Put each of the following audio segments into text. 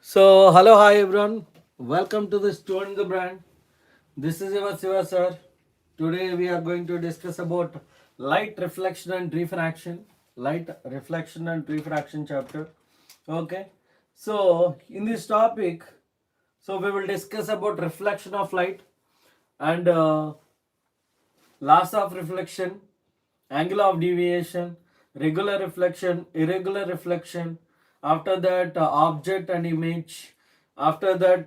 So, hello, hi everyone. Welcome to the Student the Brand. This is your Siva sir. Today we are going to discuss about light reflection and refraction. Light reflection and refraction chapter. Okay. So, in this topic, we will discuss about reflection of light and loss of reflection, angle of deviation, regular reflection, irregular reflection. After that, object and image. After that,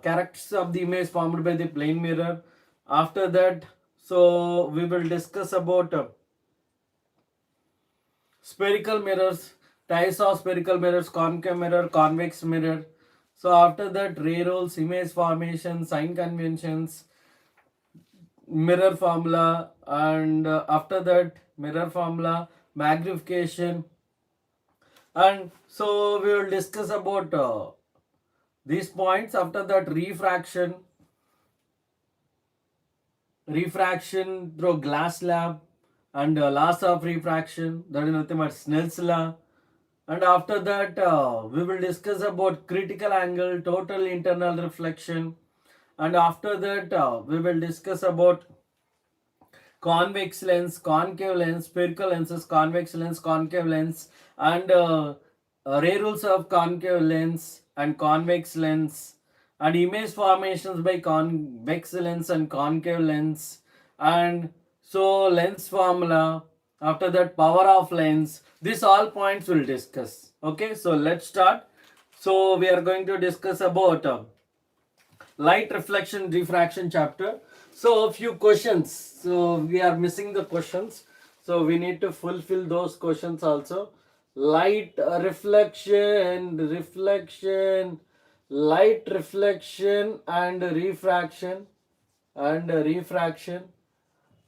characters of the image formed by the plane mirror. After that, we will discuss about spherical mirrors, types of spherical mirrors, concave mirror, convex mirror. So after that, ray rules, image formation, sign conventions, mirror formula, and after that mirror formula, magnification, and so we will discuss about these points. After that, refraction through glass slab, and loss of refraction, that is nothing but Snell's law. And after that, we will discuss about critical angle, total internal reflection, and after that, we will discuss about convex lens, concave lens, spherical lenses, convex lens, concave lens, and ray rules of concave lens and convex lens, and image formations by convex lens and concave lens, and so lens formula. After that, power of lens. These all points will discuss. Okay, so let's start. So we are going to discuss about light reflection diffraction chapter. So a few questions, so we are missing the questions, so we need to fulfill those questions also. Light reflection, light reflection and refraction.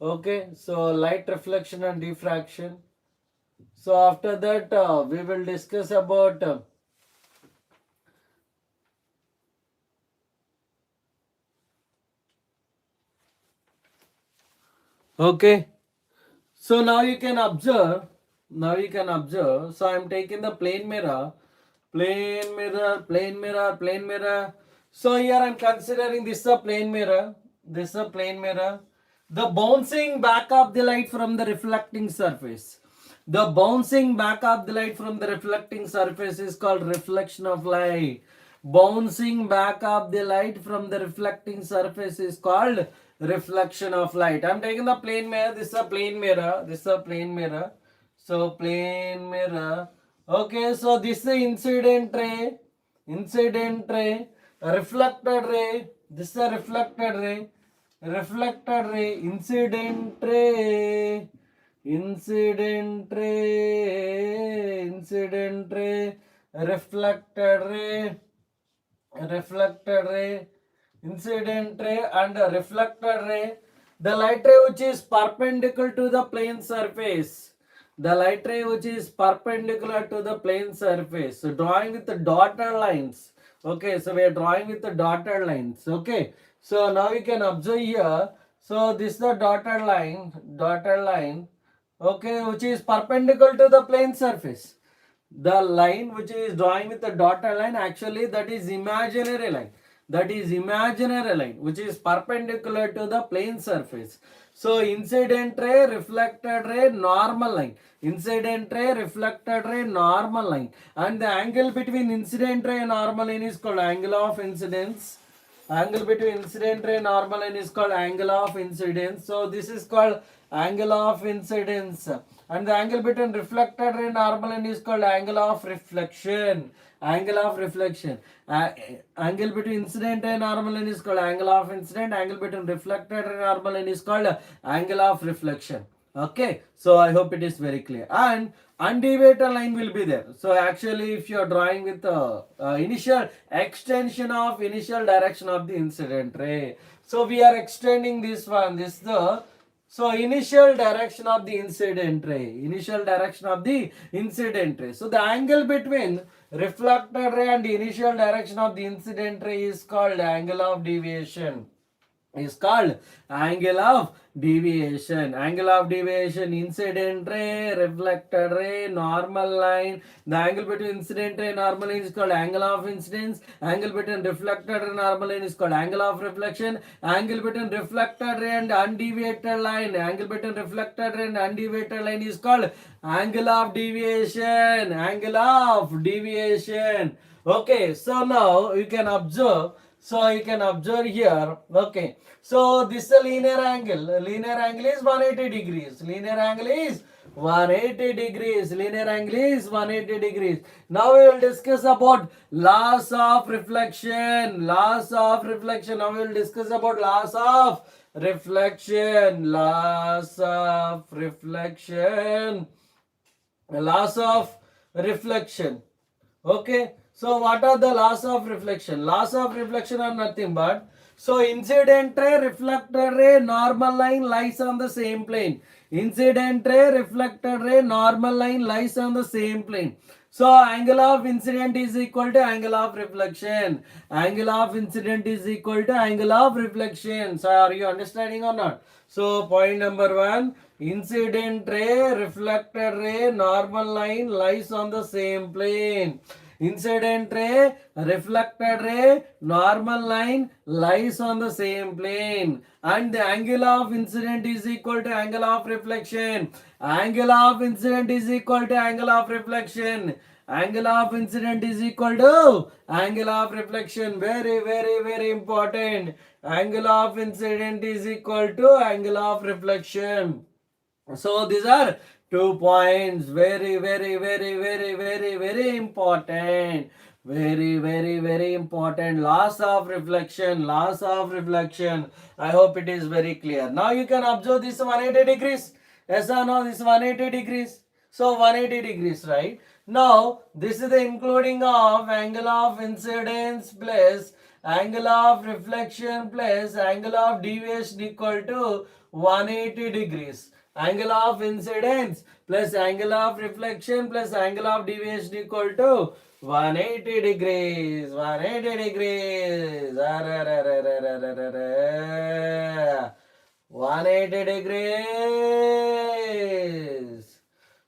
Okay, so light reflection and diffraction. So after that, we will discuss about okay. So now you can observe. So I am taking the plane mirror, plane mirror. So here I am considering this is a plane mirror. This is a plane mirror. The bouncing back of the light from the reflecting surface. The bouncing back of the light from the reflecting surface is called reflection of light. Bouncing back of the light from the reflecting surface is called reflection of light. I'm taking the plane mirror. This is a plane mirror. This is a plane mirror. So plane mirror. Okay, so this is the incident ray, reflected ray. This is a reflected ray, incident ray, reflected ray, incident ray and reflected ray. The light ray which is perpendicular to the plane surface. The light ray which is perpendicular to the plane surface. So drawing with the dotted lines. Okay, so we are drawing with the dotted lines. Okay, so now you can observe here. So this is the dotted line. Okay, which is perpendicular to the plane surface. The line which is drawing with the dotted line, actually that is imaginary line. Which is perpendicular to the plane surface. So incident ray, reflected ray, normal line. Incident ray, reflected ray, normal line. And the angle between incident ray and normal line is called angle of incidence. Angle between incident ray and normal line is called angle of incidence. So this is called angle of incidence. And the angle between reflected ray and normal line is called angle of reflection. Angle between incident ray and normal line is called angle of incident. Angle between reflected ray and normal line is called angle of reflection. Okay, so I hope it is very clear. And undeviated line will be there. So actually, if you are drawing with the initial extension of initial direction of the incident ray, so we are extending this one. This is the initial direction of the incident ray. So the angle between reflected ray and the initial direction of the incident ray is called angle of deviation. is called angle of deviation. Angle of deviation, incident ray, reflected ray, normal line. The angle between incident ray and normal line is called angle of incidence. Angle between reflected ray and normal line is called angle of reflection. Angle between reflected ray and undeviated line. Angle between reflected ray and undeviated line is called angle of deviation. Angle of deviation. Okay, so now you can observe. So you can observe here. Okay. So this is a linear angle. Linear angle is 180 degrees. Linear angle is 180 degrees. Linear angle is 180 degrees. Now we will discuss about laws of reflection. Laws of reflection. Now we will discuss about laws of reflection. Laws of reflection. Laws of reflection. Okay. So what are the laws of reflection? Laws of reflection are nothing but, so incident ray, reflected ray, normal line lies on the same plane. Incident ray, reflected ray, normal line lies on the same plane. So angle of incident is equal to angle of reflection. Angle of incident is equal to angle of reflection. So are you understanding or not? So point number 1, incident ray, reflected ray, normal line lies on the same plane. Incident ray, reflected ray, normal line lies on the same plane, and the angle of incident is equal to angle of reflection. Angle of incident is equal to angle of reflection. Angle of incident is equal to angle of reflection. Very, very, very important. Angle of incident is equal to angle of reflection. So these are 2 points. Very, very, very, very, very, very important. Very, very, very important. Laws of reflection. Laws of reflection. I hope it is very clear. Now you can observe this 180 degrees. Yes or no? This 180 degrees. So 180 degrees, right? Now this is the including of angle of incidence plus angle of reflection plus angle of deviation equal to 180 degrees. Angle of incidence plus angle of reflection plus angle of deviation equal to 180 degrees. 180 degrees. 180 degrees.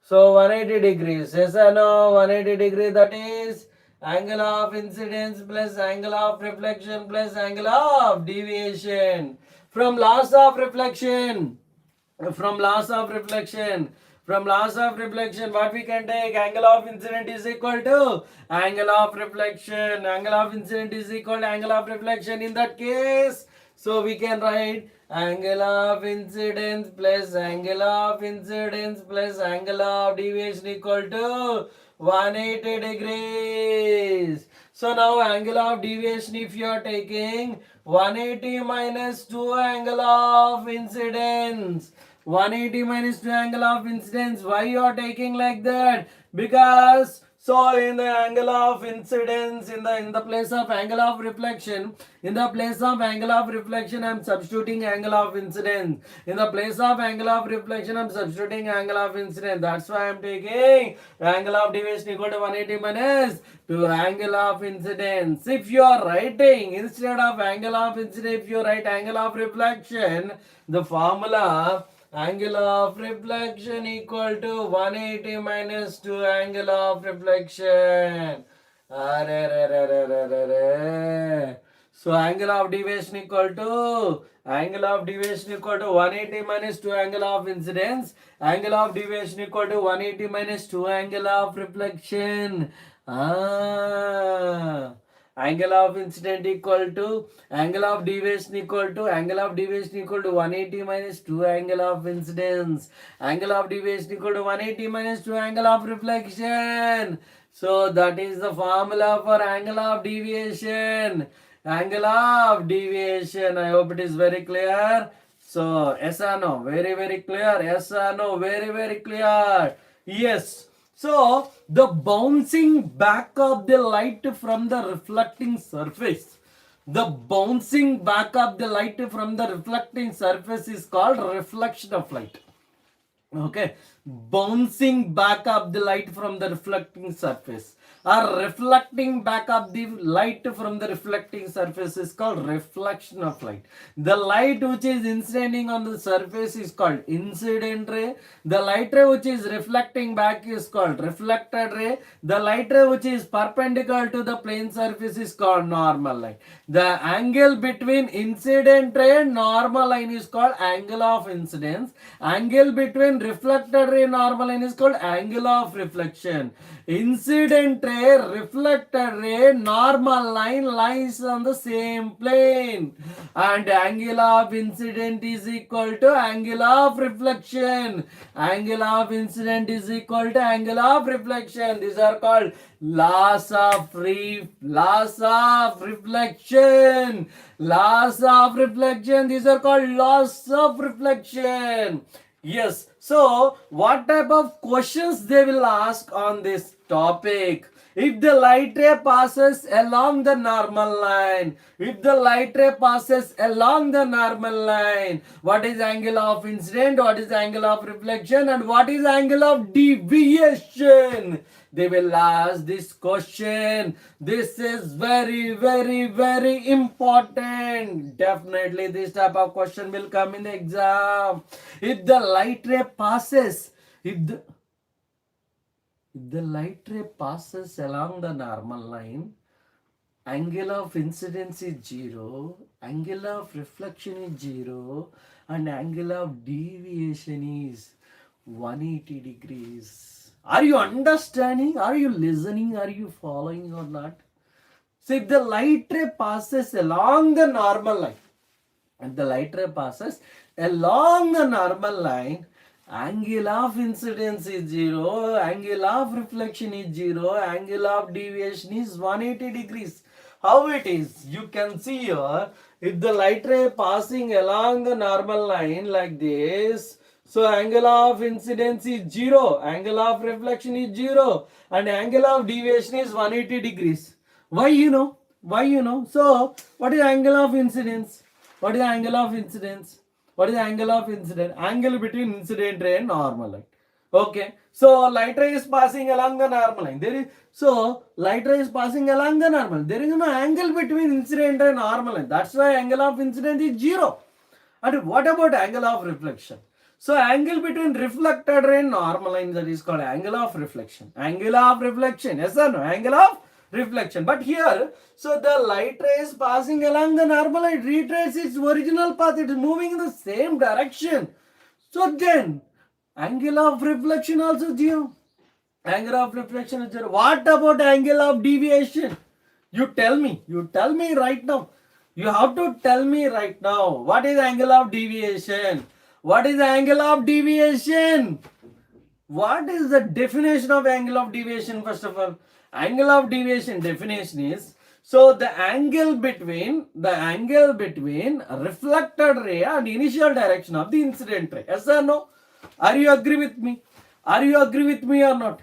So 180 degrees. Yes or no? 180 degrees, that is angle of incidence plus angle of reflection plus angle of deviation. From laws of reflection, from laws of reflection, what we can take, angle of incident is equal to angle of reflection. Angle of incident is equal to angle of reflection. In that case, so we can write angle of incidence plus angle of incidence plus angle of deviation equal to 180 degrees. So now angle of deviation, if you are taking 180 minus 2 angle of incidence, 180 minus 2 angle of incidence. Why you are taking like that? Because so in the angle of incidence, in the place of angle of reflection, in the place of angle of reflection, I am substituting angle of incidence. In the place of angle of reflection, I am substituting angle of incidence. That's why I am taking angle of deviation equal to 180 minus to angle of incidence. If you are writing instead of angle of incidence, if you write angle of reflection, the formula angle of reflection equal to 180 minus 2 angle of reflection. So angle of deviation equal to 180 minus 2 angle of incidence. Angle of deviation equal to 180 minus 2 angle of reflection. Angle of incident equal to angle of deviation equal to 180 minus 2 angle of incidence. Angle of deviation equal to 180 minus 2 angle of reflection. So that is the formula for angle of deviation. Angle of deviation. I hope it is very clear. So yes or no? Very, very clear. Yes or no? Very, very clear. Yes. So the bouncing back of the light from the reflecting surface. The bouncing back of the light from the reflecting surface is called reflection of light. Okay. Bouncing back of the light from the reflecting surface. or reflecting back of the light from the reflecting surface is called reflection of light. The light which is incident on the surface is called incident ray. The light ray which is reflecting back is called reflected ray. The light ray which is perpendicular to the plane surface is called normal line. The angle between incident ray and normal line is called angle of incidence. Angle between reflected ray and normal line is called angle of reflection. Incident ray, reflected ray, normal line lies on the same plane, and angle of incident is equal to angle of reflection. Angle of incident is equal to angle of reflection. These are called laws of reflection. Laws of reflection. These are called laws of reflection. Yes. So, what type of questions they will ask on this topic? If the light ray passes along the normal line, if the light ray passes along the normal line, what is angle of incident, what is angle of reflection, and what is angle of deviation? They will ask this question. This is very, very, very important. Definitely this type of question will come in the exam. If the light ray passes, if the light ray passes along the normal line, angle of incidence is 0, angle of reflection is 0, and angle of deviation is 180 degrees. Are you understanding? Are you listening? Are you following or not? So if the light ray passes along the normal line, and the light ray passes along the normal line, angle of incidence is 0, angle of reflection is 0, angle of deviation is 180 degrees. How it is? You can see here, if the light ray passing along the normal line like this, so angle of incidence is 0, angle of reflection is 0, and angle of deviation is 180 degrees. Why you know? Why you know? So what is angle of incidence? What is angle of incidence? What is angle of incident? Angle between incident ray and normal light. Okay. So light ray is passing along the normal line. Light ray is passing along the normal. There is no angle between incident and normal line. That's why angle of incident is 0. And what about angle of reflection? So angle between reflected ray and normal line, that is called angle of reflection. Angle of reflection. Yes or no? Angle of reflection. But here, so the light ray is passing along the normal line, retraces its original path. It is moving in the same direction. So then, angle of reflection also 0. Angle of reflection is 0. What about angle of deviation? You tell me. You tell me right now. You have to tell me right now. What is angle of deviation? What is angle of deviation? What is the definition of angle of deviation? First of all, angle of deviation definition is, so the angle between reflected ray and initial direction of the incident ray. Yes or no? Are you agree with me? Are you agree with me or not?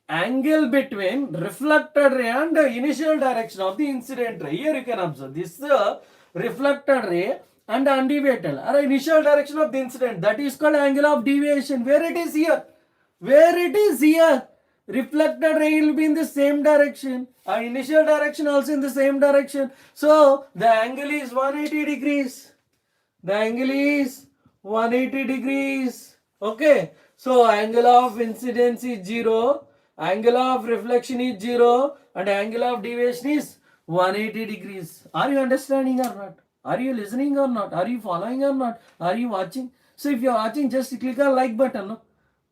Angle between reflected ray and the initial direction of the incident ray. Here you can observe this reflected ray and undeviated or initial direction of the incident. That is called angle of deviation. Where it is here? Where it is here? Reflected ray will be in the same direction. Initial direction also in the same direction. So the angle is 180 degrees. The angle is 180 degrees. Okay. So angle of incidence is 0. Angle of reflection is 0. And angle of deviation is 180 degrees. Are you understanding or not? Are you listening or not? Are you following or not? Are you watching? So if you're watching, just click on like button. No?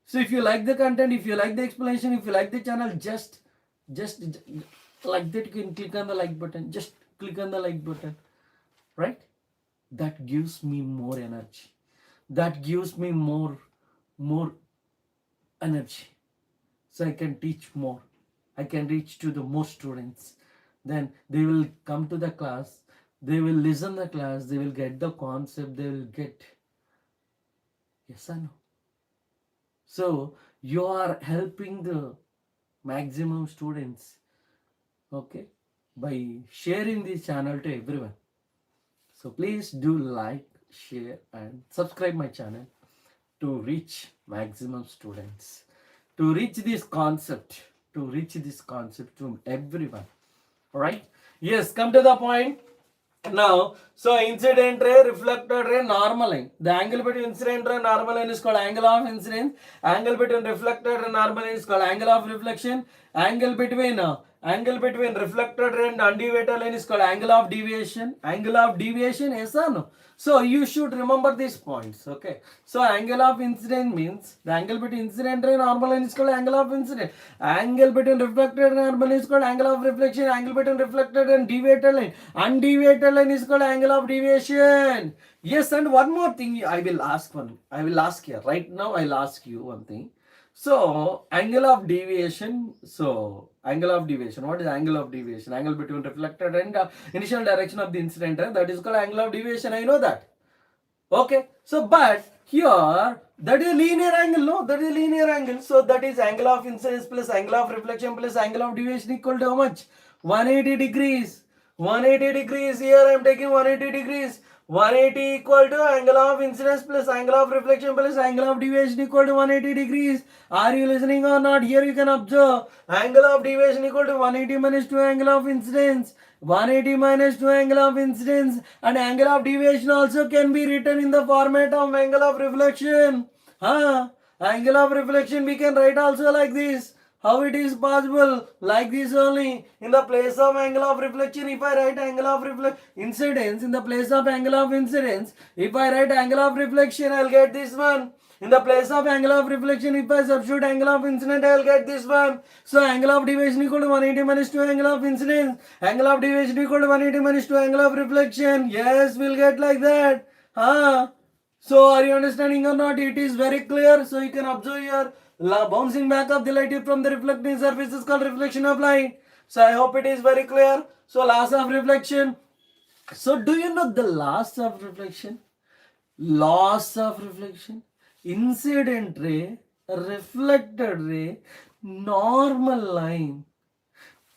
So if you like the content, if you like the explanation, if you like the channel, just like that, you can click on the like button. Just click on the like button. Right? That gives me more energy. That gives me more energy. So I can teach more. I can reach to the more students. Then they will come to the class. They will listen the class. They will get the concept. They will get. Yes or no? So you are helping the maximum students, okay, by sharing this channel to everyone. So please do like, share and subscribe my channel to reach maximum students, to reach this concept, to reach this concept to everyone. Right? Yes, come to the point. Now, so incident ray, reflected ray, normal line. The angle between incident ray and normal line is called angle of incidence. Angle between reflected and normal line is called angle of reflection. Angle between reflected ray and undeviated line is called angle of deviation. Angle of deviation, yes or no? So you should remember these points. Okay. So angle of incidence means the angle between incident ray and normal line is called angle of incidence. Angle between reflected and normal line is called angle of reflection. Angle between reflected and deviated line. Undeviated line is called angle of deviation. Yes, and one more thing I will ask here. Right now I'll ask you one thing. So angle of deviation. What is angle of deviation? Angle between reflected and initial direction of the incident ray. That is called angle of deviation. I know that. Okay. So but here that is a linear angle. No, that is a linear angle. So that is angle of incidence plus angle of reflection plus angle of deviation equal to how much? 180 degrees. 180 degrees. Here I am taking 180 degrees. 180 equal to angle of incidence plus angle of reflection plus angle of deviation equal to 180 degrees. Are you listening or not? Here you can observe angle of deviation equal to 180 minus 2 angle of incidence. 180 minus 2 angle of incidence, and angle of deviation also can be written in the format of angle of reflection. Angle of reflection we can write also like this. How it is possible? Like this only. In the place of angle of reflection, if I write angle of incidence, in the place of angle of incidence, if I write angle of reflection, I'll get this one. In the place of angle of reflection, if I substitute angle of incidence, I will get this one. So angle of deviation equal to 180 minus 2 angle of incidence. Angle of deviation equal to 180 minus 2 angle of reflection. Yes, we'll get like that. So are you understanding or not? It is very clear. So you can observe here. Bouncing back of the light from the reflecting surface is called reflection of light. So I hope it is very clear. So laws of reflection. So do you know the laws of reflection? Laws of reflection. Incident ray, reflected ray, normal line.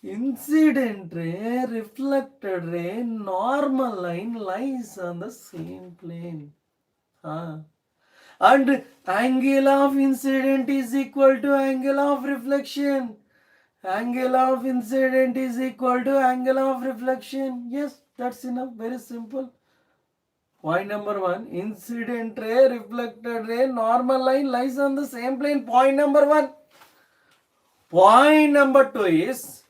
Incident ray, reflected ray, normal line lies on the same plane. And angle of incident is equal to angle of reflection. Angle of incident is equal to angle of reflection. Yes, that's enough. Very simple. Point number 1. Incident ray, reflected ray, normal line lies on the same plane. Point number 1. Point number 2 is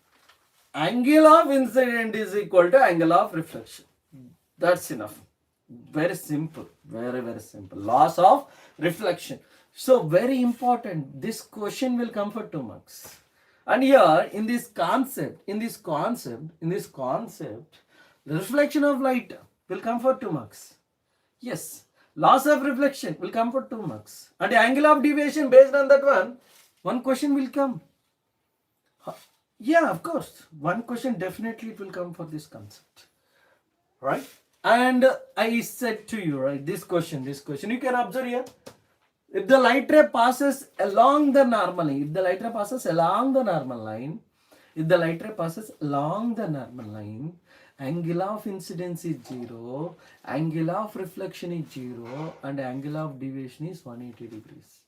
angle of incident is equal to angle of reflection. That's enough. Very simple. Very, very simple. Laws of reflection. So very important. This question will come for 2 marks. And here in this concept, reflection of light will come for 2 marks. Yes. Laws of reflection will come for 2 marks. And the angle of deviation based on that one question will come. Yeah, of course. One question definitely will come for this concept. Right? And I said to you, right, this question, you can observe here. If the light ray passes along the normal line, angle of incidence is 0, angle of reflection is 0, and angle of deviation is 180 degrees.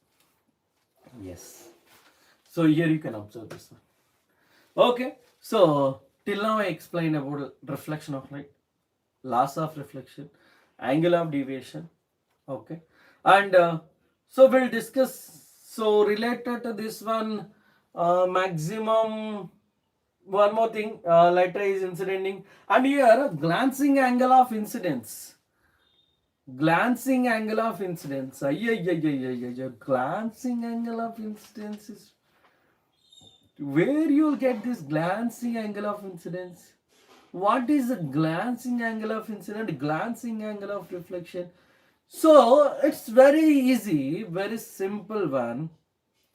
Yes. So here you can observe this one. Okay. So till now I explained about reflection of light, laws of reflection, angle of deviation. Okay. And so we'll discuss, so related to this one, maximum, one more thing, light ray is incidenting, and here glancing angle of incidence. Glancing angle of incidence. Glancing angle of incidence is, where you will get this glancing angle of incidence? What is the glancing angle of incidence? Glancing angle of reflection. So it's very easy, very simple one.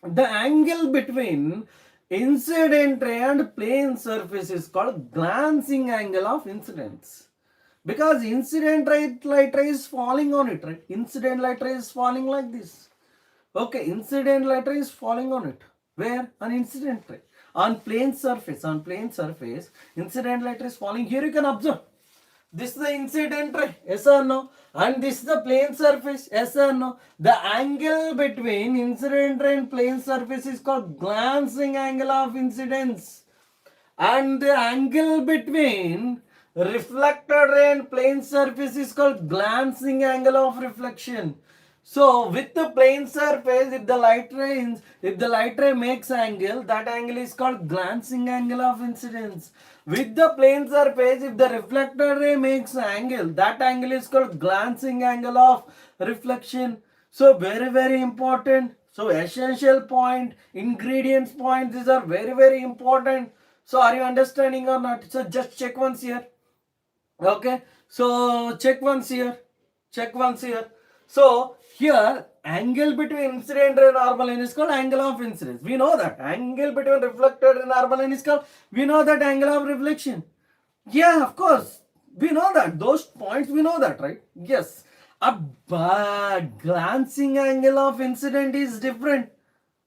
The angle between incident ray and plane surface is called glancing angle of incidence. Because incident light ray is falling on it, right? Incident light ray is falling like this. Okay, incident light ray is falling on it. Where? On incident ray. On plane surface, incident light ray is falling. Here you can observe. This is the incident ray. Yes or no? And this is the plane surface, yes or no? The angle between incident ray and plane surface is called glancing angle of incidence. And the angle between reflected ray and plane surface is called glancing angle of reflection. So with the plane surface, if the light ray makes angle, that angle is called glancing angle of incidence. With the plane surface, if the reflected ray makes angle, that angle is called glancing angle of reflection. So very important. So essential point, ingredients point, these are very important. So are you understanding or not? So just check once here. Okay. So check once here. Check once here. So here angle between incident and normal line is called angle of incidence. We know that. Angle between reflected and normal line is called, we know that, angle of reflection. Yeah, of course. We know that. Those points we know that, right? Yes. But glancing angle of incident is different.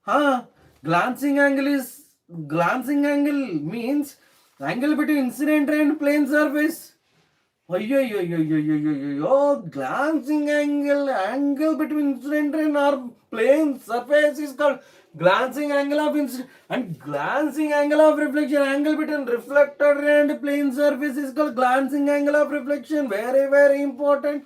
Huh? Glancing angle means angle between incident ray and plane surface. Glancing angle between incident ray and our plane surface is called glancing angle of incident, and glancing angle of reflection, angle between reflected ray and plane surface is called glancing angle of reflection. Very important.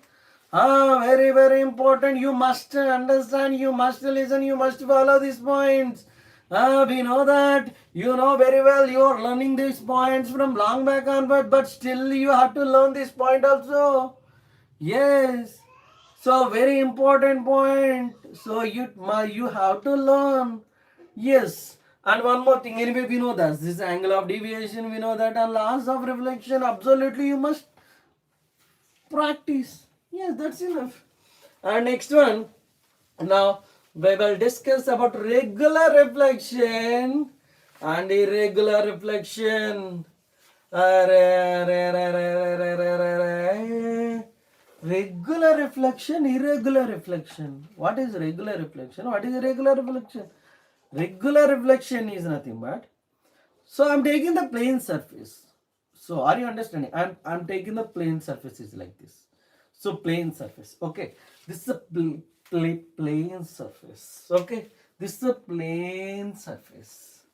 Very important. You must understand, you must listen, you must follow these points. We know that. You know very well, you are learning these points from long back onward, but still you have to learn this point also. Yes. So very important point. So you have to learn. Yes. And one more thing, anyway, we know that this angle of deviation, we know that, and laws of reflection, absolutely you must practice. Yes, that's enough. And next one, now we will discuss about regular reflection and irregular reflection. Regular reflection, irregular reflection. What is regular reflection? What is irregular reflection? Regular reflection is nothing but, so I'm taking the plane surface. So are you understanding? I'm taking the plane surface is like this. So plane surface. Okay. This is a plane surface. Okay. This is a plane surface.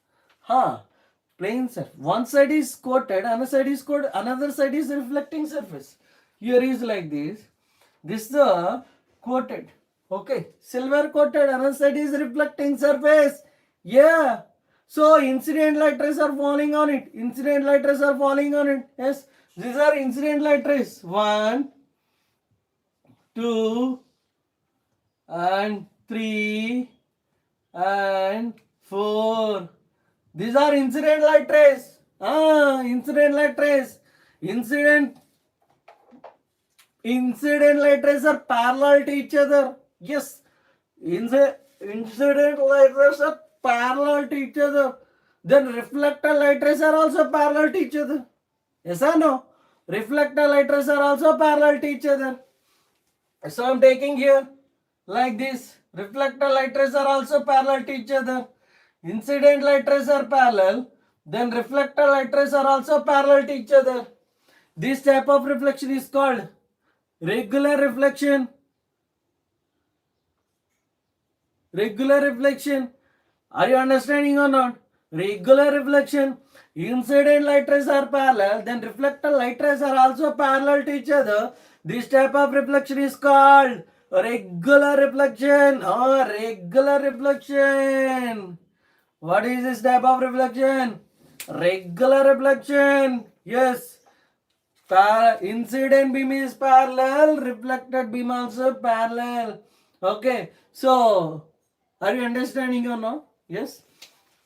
Plane surface. One side is coated, another side is reflecting surface. Here is like this. This is the coated. Okay. Silver coated, another side is reflecting surface. Yeah. So incident light rays are falling on it. Incident light rays are falling on it. Yes. These are incident light rays. 1, 2, and 3, and 4. These are incident light rays. Incident light rays. Incident light rays are parallel to each other. Yes. Incident light rays are parallel to each other. Then reflector light rays are also parallel to each other. Yes or no? Reflector light rays are also parallel to each other. So I'm taking here like this. Reflector light rays are also parallel to each other. Incident light rays are parallel. Then reflector light rays are also parallel to each other. This type of reflection is called regular reflection. Regular reflection. Are you understanding or not? Regular reflection. Incident light rays are parallel, then reflector light rays are also parallel to each other. This type of reflection is called regular reflection. Regular reflection. What is this type of reflection? Regular reflection. Yes. Incident beam is parallel, reflected beam also parallel. Okay. So, are you understanding or not? Yes.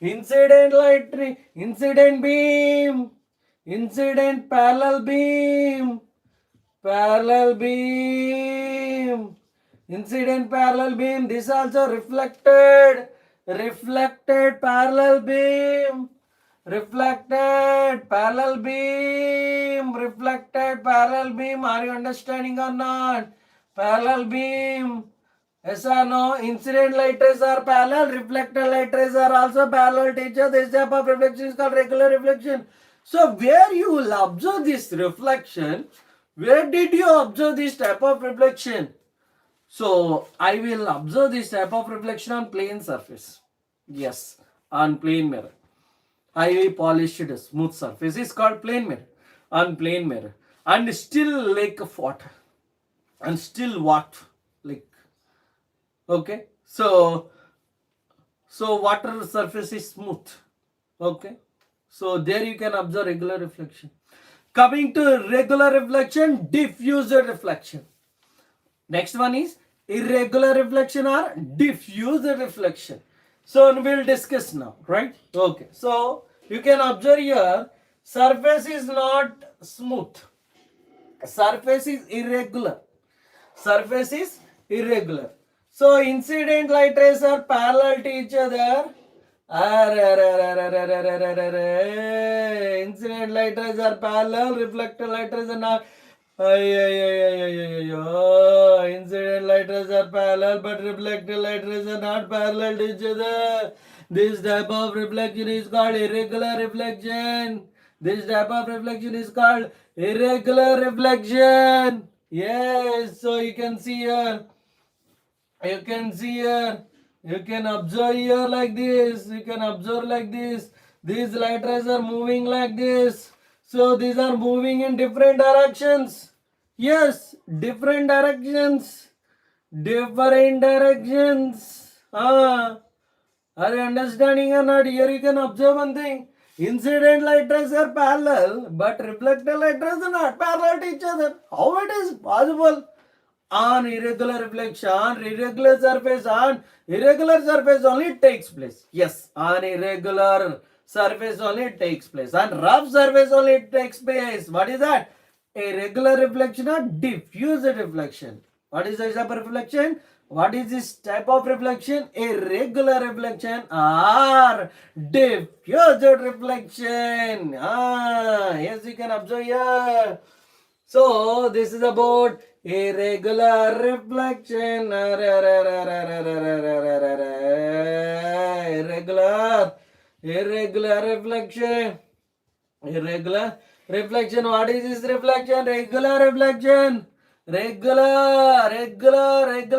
Incident light ray, incident beam, incident parallel beam, incident parallel beam. This also reflected parallel beam, reflected parallel beam. Are you understanding or not? Parallel beam. Yes or no? Incident light rays are parallel, reflector light rays are also parallel to each other. This type of reflection is called regular reflection. So where you will observe this reflection, Where did you observe this type of reflection? So I will observe this type of reflection on plane surface. Yes, on plane mirror. Highly polished smooth surface is called plane mirror. On plane mirror. And still lake of water. And still what? Like, okay. So water surface is smooth. Okay. So there you can observe regular reflection. Coming to regular reflection, diffused reflection. Next one is irregular reflection or diffused reflection. So we'll discuss now, right? Okay. So you can observe here, surface is not smooth. Surface is irregular. Surface is irregular. So incident light rays are parallel to each other. Incident light rays are parallel, reflected light rays are not. Incident light rays are parallel, but reflected light rays are not parallel to each other. This type of reflection is called irregular reflection. This type of reflection is called irregular reflection. Yes, so you can see here. You can see here. You can observe here like this. You can observe like this. These light rays are moving like this. So these are moving in different directions. Yes, different directions. Different directions. Are you understanding or not? Here you can observe one thing. Incident light rays are parallel, but reflected light rays are not parallel to each other. How it is possible? On irregular reflection, on irregular surface only it takes place. Yes, on irregular surface only it takes place. On rough surface only it takes place. What is that? Irregular reflection or diffused reflection. What is this type of reflection? What is this type of reflection? Irregular reflection or diffused reflection. Yes, you can observe here. So this is about irregular reflection. Irregular reflection. Irregular reflection. What is this reflection? Regular reflection. Regular reflection.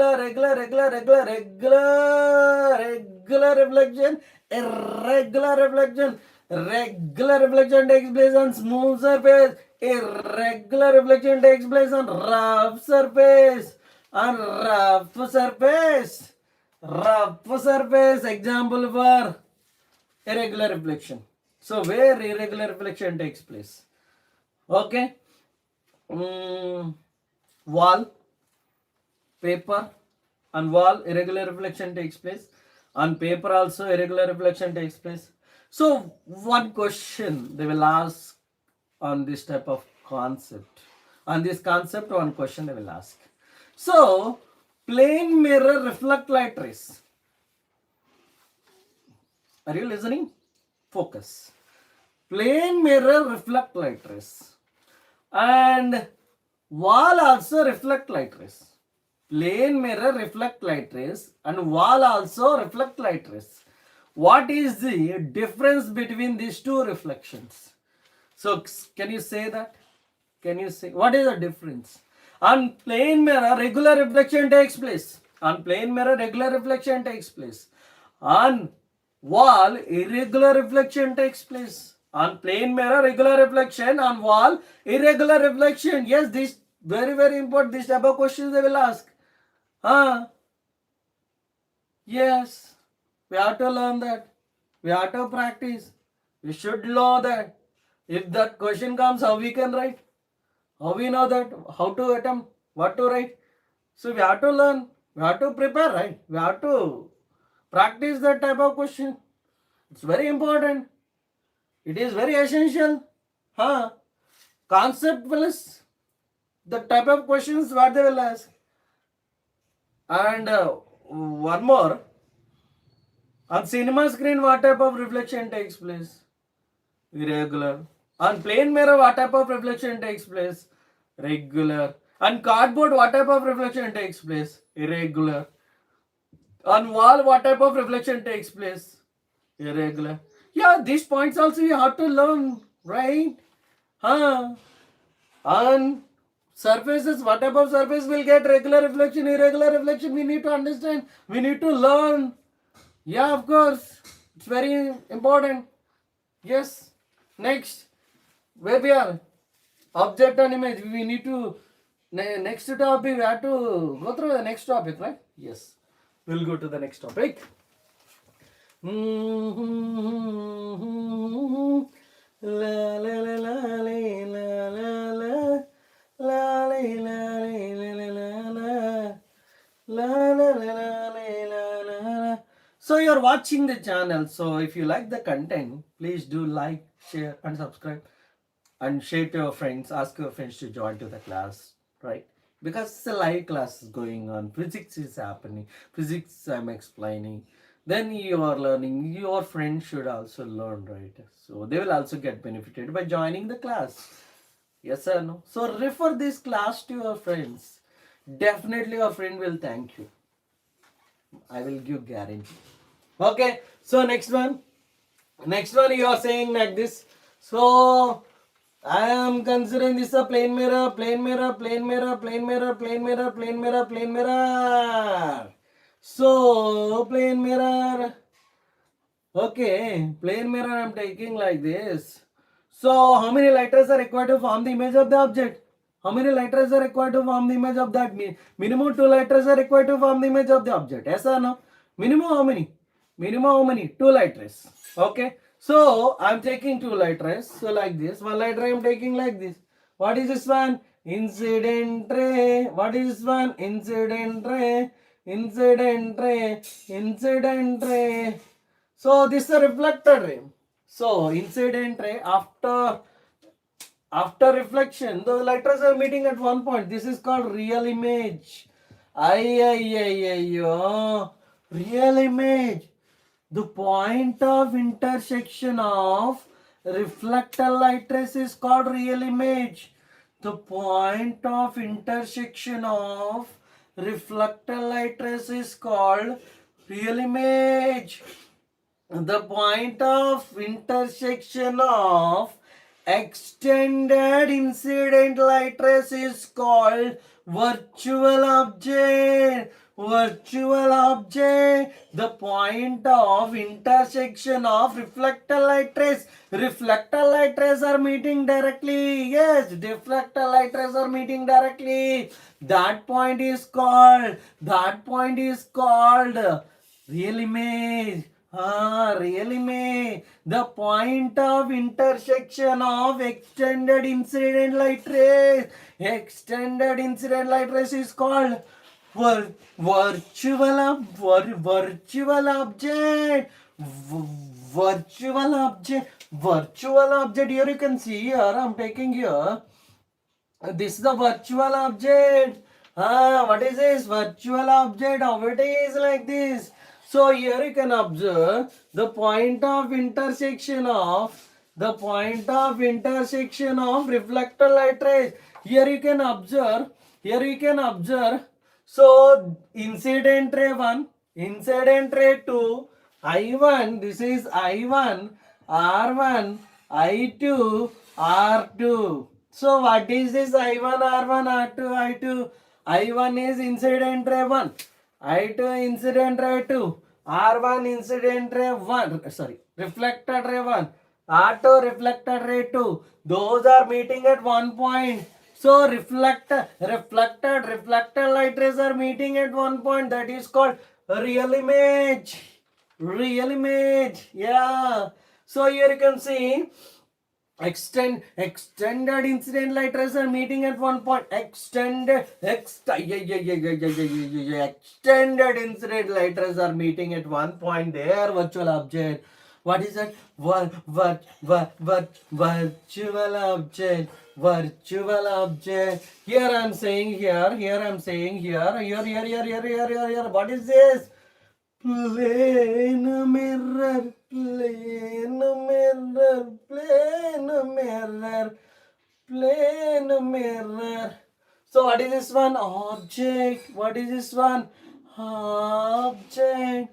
Irregular reflection. Regular reflection takes place on smooth surface. Irregular reflection takes place on rough surface. On rough surface. Rough surface. Example for irregular reflection. So where irregular reflection takes place? Okay. Wall, paper, on wall irregular reflection takes place. On paper also irregular reflection takes place. So one question they will ask on this type of concept. On this concept, one question they will ask. So plane mirror reflect light rays. Are you listening? Focus. Plane mirror reflect light rays. And wall also reflect light rays. Plane mirror reflect light rays and wall also reflect light rays. What is the difference between these two reflections? So can you say that? Can you say what is the difference? On plane mirror regular reflection takes place. On plane mirror regular reflection takes place. On wall irregular reflection takes place. On plane mirror regular reflection, on wall irregular reflection. Yes, this very important. This type of questions they will ask. Yes, we have to learn that. We have to practice. We should know that. If that question comes, how we can write? How we know that? How to attempt? What to write? So we have to learn. We have to prepare, right? We have to practice that type of question. It's very important. It is very essential. Concept plus the type of questions what they will ask. And one more. On cinema screen, what type of reflection takes place? Irregular. On plane mirror, what type of reflection takes place? Regular. On cardboard, what type of reflection takes place? Irregular. On wall, what type of reflection takes place? Irregular. Yeah, these points also you have to learn, right? On Surfaces, what above surface will get regular reflection, irregular reflection. We need to understand. We need to learn. Yeah, of course. It's very important. Yes. Next. Where we are? Object and image. We need to, next topic, we have to go through the next topic, right? Yes. We'll go to the next topic. La la la la la la la la la la la. So you're watching the channel. So if you like the content, please do like, share, and subscribe, and share to your friends. Ask your friends to join to the class, right? Because it's a live class is going on. Physics is happening. Physics I'm explaining. Then you are learning. Your friends should also learn, right? So they will also get benefited by joining the class. Yes or no? So refer this class to your friends. Definitely your friend will thank you. I will give guarantee. Okay. So next one. Next one you are saying like this. So I am considering this a plane mirror, plane mirror, plane mirror, plane mirror, plane mirror, plane mirror, plane mirror. So plane mirror. Okay, plane mirror I am taking like this. So how many letters are required to form the image of the object? How many letters are required to form the image of that? Minimum 2 letters are required to form the image of the object. Yes or no? Minimum how many? Minimum how many? 2 letters. Okay. So I'm taking 2 letters. So like this. 1 letter I am taking like this. What is this one? Incident ray. What is this one? Incident ray. Incident ray. Incident ray. So this is a reflected ray. So incident ray, after reflection, the letters are meeting at one point. This is called real image. Real image. The point of intersection of reflected light rays is called real image. The point of intersection of reflected light rays is called real image. The point of intersection of extended incident light rays is called virtual object. Virtual object. The point of intersection of reflected light rays. Reflected light rays are meeting directly. Yes, reflected light rays are meeting directly. That point is called real image. Real image. The point of intersection of extended incident light rays. Extended incident light rays is called virtual object. Virtual object. Virtual object. Here you can see here. I'm taking here. This is the virtual object. What is this? Virtual object. How it is like this? So here you can observe the point of intersection of reflected light rays. Here you can observe. So incident ray 1, incident ray 2, I1. This is I1, R1, I2, R2. So what is this I1, R1, R2, I2? I1 is incident ray 1. I2 incident ray 2, R1 incident ray 1, reflected ray 1, R2 reflected ray 2. Those are meeting at one point. So reflected light rays are meeting at one point. That is called real image. Real image. Yeah. So here you can see extended incident light rays are meeting at one point. Extended incident light rays are meeting at one point. There, virtual object. What is that? Virtual object. Virtual object. Here I'm saying here. What is this? Plane mirror, plane mirror, plane mirror, plane mirror. So what is this one? Object. What is this one? Object.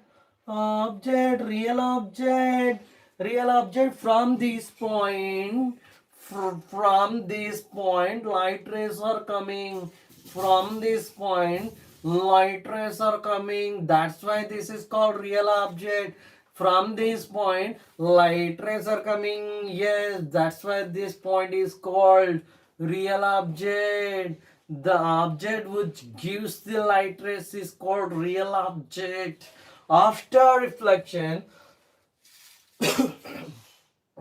Object, real object. Real object from this point. from this point light rays are coming. From this point light rays are coming. That's why this is called real object. From this point light rays are coming. Yes, that's why this point is called real object. The object which gives the light rays is called real object. After reflection,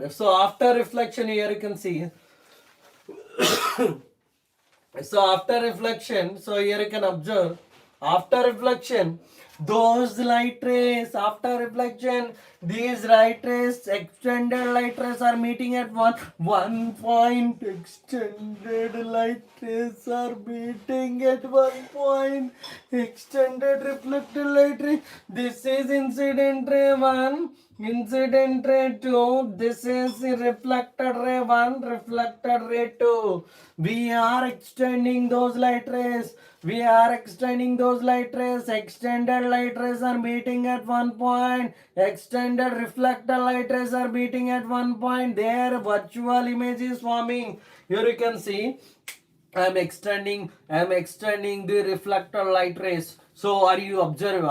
so after reflection, here you can see. So after reflection, so here you can observe, after reflection, those light rays, after reflection, these light rays, extended light rays are meeting at one point. Extended light rays are meeting at one point. Extended reflected light ray. This is incident ray 1, incident ray 2. This is reflected ray 1, reflected ray 2. We are extending those light rays. We are extending those light rays. Extended light rays are meeting at one point. Extended reflected light rays are meeting at one point. Their virtual image is forming. Here you can see I am extending the reflector light rays. So are you observe?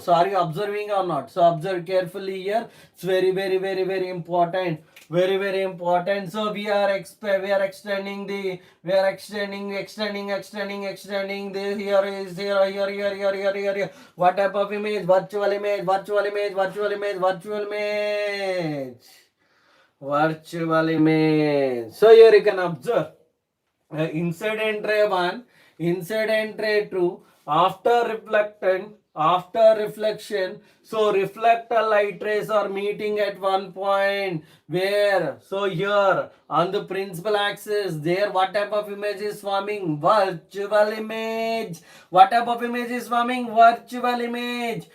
So are you observing or not? So observe carefully here. It's very important. Very important. So we are extending the extending the here. What type of image? Virtual image. So here you can observe. Incident ray 1, incident ray 2, after reflection, so reflector light rays are meeting at one point. Where? So here on the principal axis, there what type of image is forming? Virtual image. What type of image is forming? Virtual image.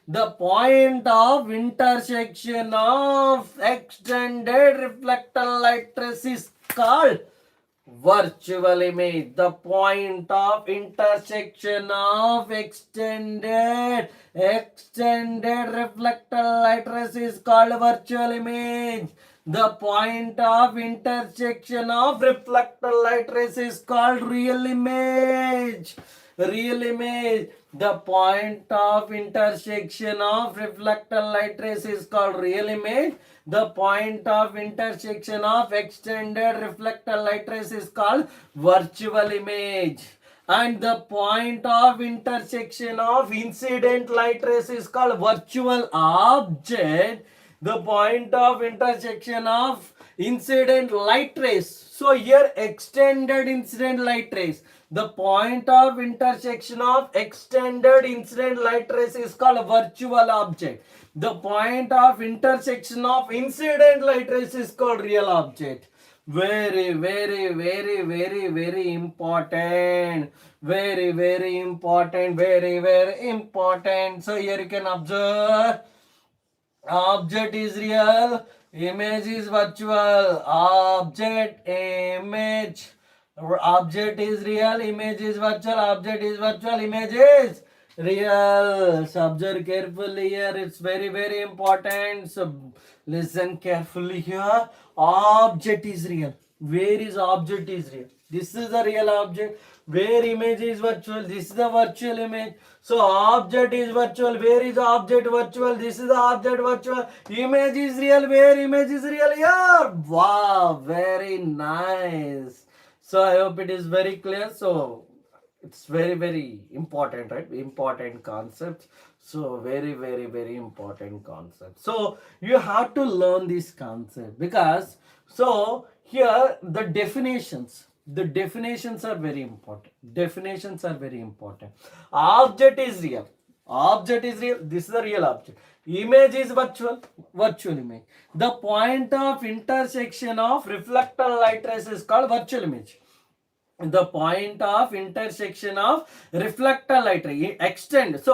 The point of intersection of extended reflector light rays is called virtual image. The point of intersection of extended reflector light rays is called virtual image. The point of intersection of reflector light rays is called real image. The point of intersection of reflector light rays is called real image. The point of intersection of extended reflector light rays is called virtual image. And the point of intersection of incident light rays is called virtual object. The point of intersection of incident light rays. So here extended incident light rays. The point of intersection of extended incident light rays is called virtual object. The point of intersection of incident light rays is called real object. Very important. Very important. So here you can observe, object is real, image is virtual. Object is real, image is virtual. Object is virtual, image is real. So observe carefully here. It's very important. So listen carefully here. Object is real. Where is object is real? This is the real object. Where image is virtual? This is the virtual image. So object is virtual. Where is object virtual? This is the object virtual. Image is real. Where image is real? Here. Wow, very nice. So I hope it is very clear. So it's very important, right? Important concept. So very important concept. So you have to learn this concept, because so here the definitions are very important. Object is real. This is the real object. Image is virtual image. The point of intersection of reflector light rays is called virtual image. The point of intersection of reflector light ray extended.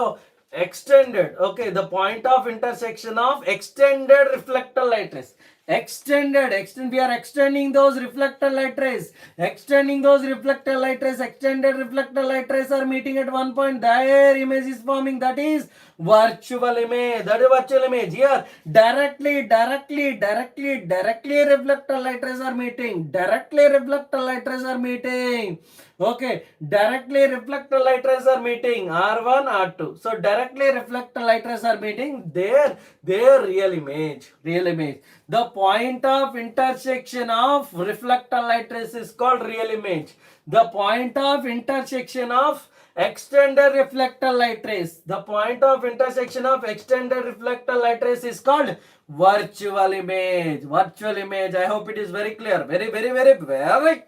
Okay, the point of intersection of extended reflector light rays. We are extending those reflected light rays. Extended reflected light rays are meeting at one point. Their image is forming. That is virtual image. Here, directly reflected light rays are meeting. Okay, directly reflected light rays are meeting. R1, R2. So directly reflected light rays are meeting. Their real image. The point of intersection of reflected light rays is called real image. The point of intersection of extended reflected light rays. The point of intersection of extended reflected light rays is called virtual image. I hope it is very clear. Very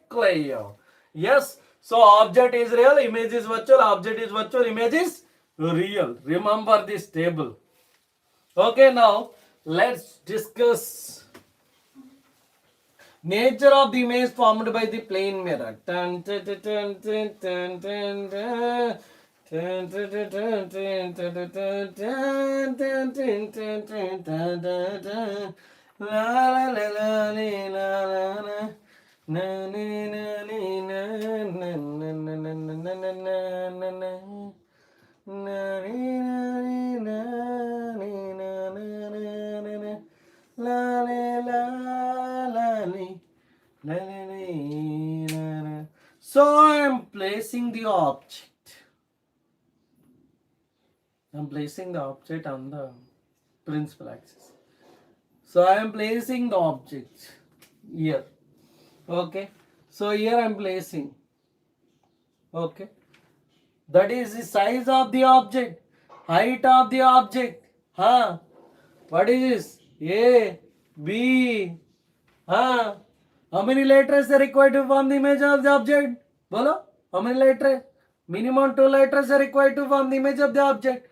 clear. Yes. So object is real, image is virtual, object is virtual, image is real. Remember this table. Okay, now let's discuss nature of the image formed by the plane mirror. So I am placing the object. on the principal axis. So I am placing the object here. Okay. So here I am placing. Okay. That is the size of the object, height of the object. What is this? A, B. How many letters are required to form the image of the object? Bolo? How many letters? Minimum 2 letters are required to form the image of the object.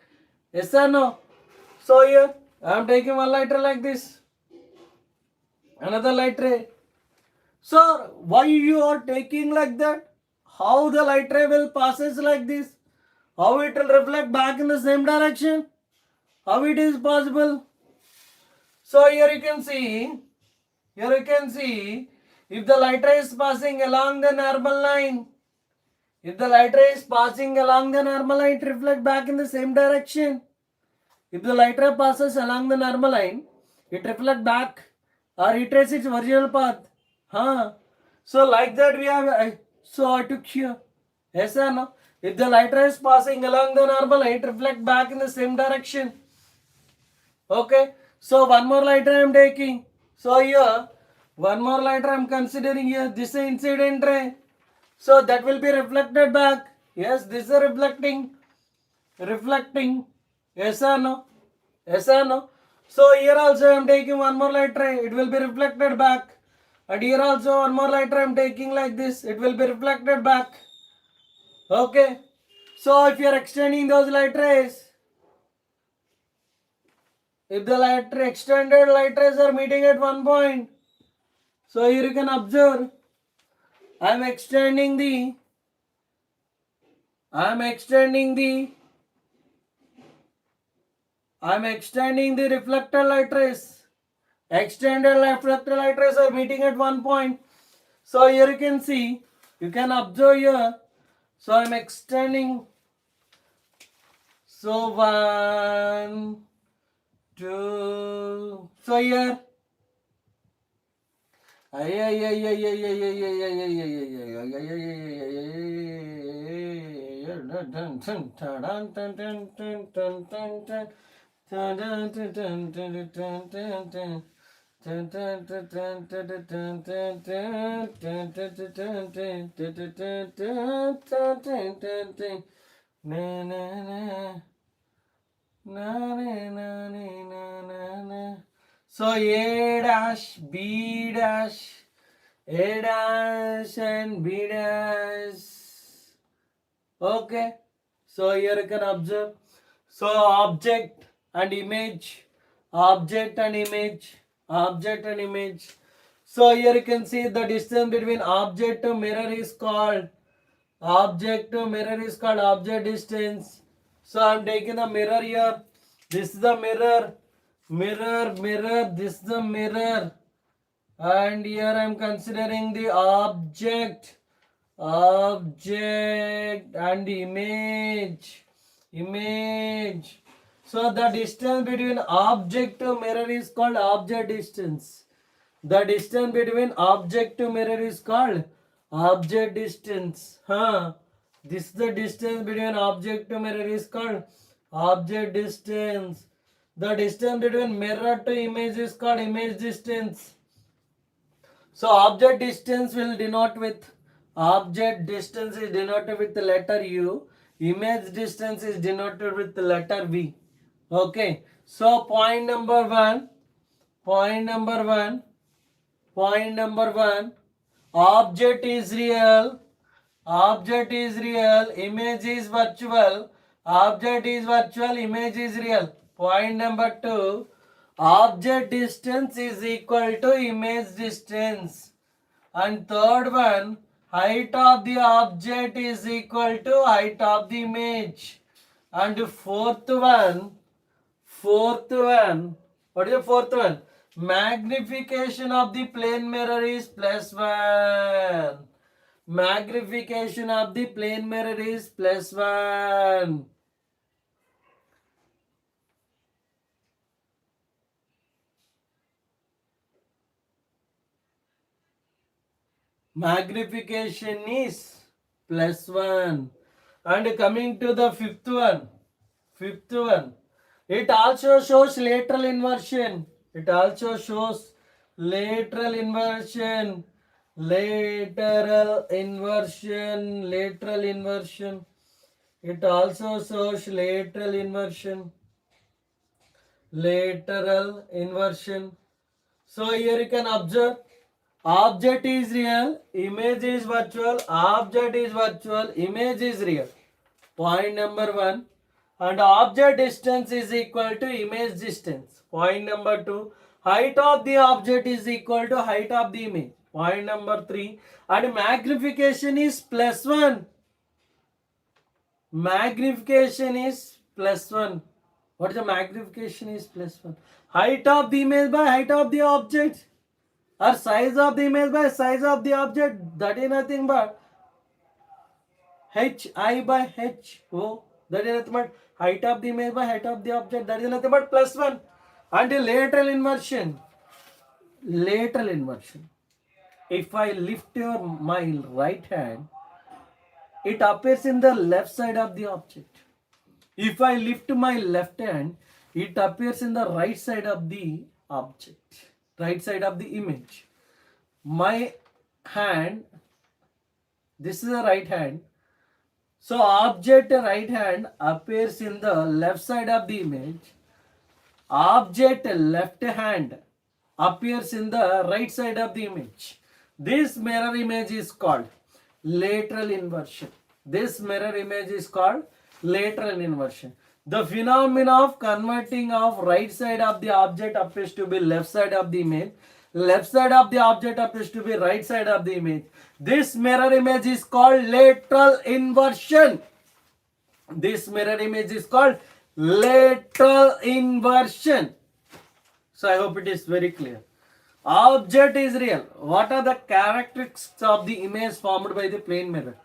Yes or no? So here I am taking one letter like this. Another letter. Sir, why you are taking like that? How the light ray will passes like this? How it will reflect back in the same direction? How it is possible? So here you can see, if the light ray is passing along the normal line, it reflects back in the same direction. If the light ray passes along the normal line, it reflects back or retraces its original path. So like that we have, so I took here. Yes or no? If the light ray is passing along the normal line, it reflects back in the same direction. Okay. So one more light ray I am taking. So here, one more light ray I am considering here. This is incident ray. So that will be reflected back. Yes, this is reflecting. Yes or no? So here also I am taking one more light ray. It will be reflected back. And here also one more light ray I am taking like this. It will be reflected back. Okay. So if you are extending those light rays, if the extended light rays are meeting at one point, so here you can observe, I am extending the reflected light rays. Extended reflected light rays are meeting at one point. So here you can see, you can observe here. So I am extending. So 1, 2. So here. So A dash, B dash, A dash and B dash. Okay. So here you can observe. So object and image. So here you can see the distance between object to mirror is called object distance. So I am taking the mirror here. This is the mirror. This is the mirror. and here I am considering the object and image. So the distance between object to mirror is called object distance. The distance between object to mirror is called object distance. This is the distance between object to mirror is called object distance. The distance between mirror to image is called image distance. So object distance will denote with object distance is denoted with the letter U. Image distance is denoted with the letter V. Okay. So point number one. Object is real. Image is virtual. Object is virtual. Image is real. Point number two. Object distance is equal to image distance. And third one, height of the object is equal to height of the image. And fourth one, what is the fourth one? Magnification of the plane mirror is +1. Magnification of the plane mirror is +1. Magnification is +1. And coming to the fifth one, it also shows lateral inversion. It also shows lateral inversion. It also shows lateral inversion. So here you can observe object is real, image is virtual, object is virtual, image is real. Point number one. And object distance is equal to image distance. Point number two. Height of the object is equal to height of the image. Point number three. And magnification is +1. Magnification is +1. What is the magnification is +1? Height of the image by height of the object, or size of the image by size of the object. That is nothing but hi by ho. That is nothing but height of the image by height of the object. That is nothing but +1. And the lateral inversion. If I lift my right hand, it appears in the left side of the object. If I lift my left hand, it appears in the right side of the object, right side of the image. My hand, this is a right hand. So object right hand appears in the left side of the image. Object left hand appears in the right side of the image. This mirror image is called lateral inversion. The phenomenon of converting of right side of the object appears to be left side of the image. Left side of the object appears to be right side of the image. This mirror image is called lateral inversion. So I hope it is very clear. Object is real. What are the characteristics of the image formed by the plane mirror?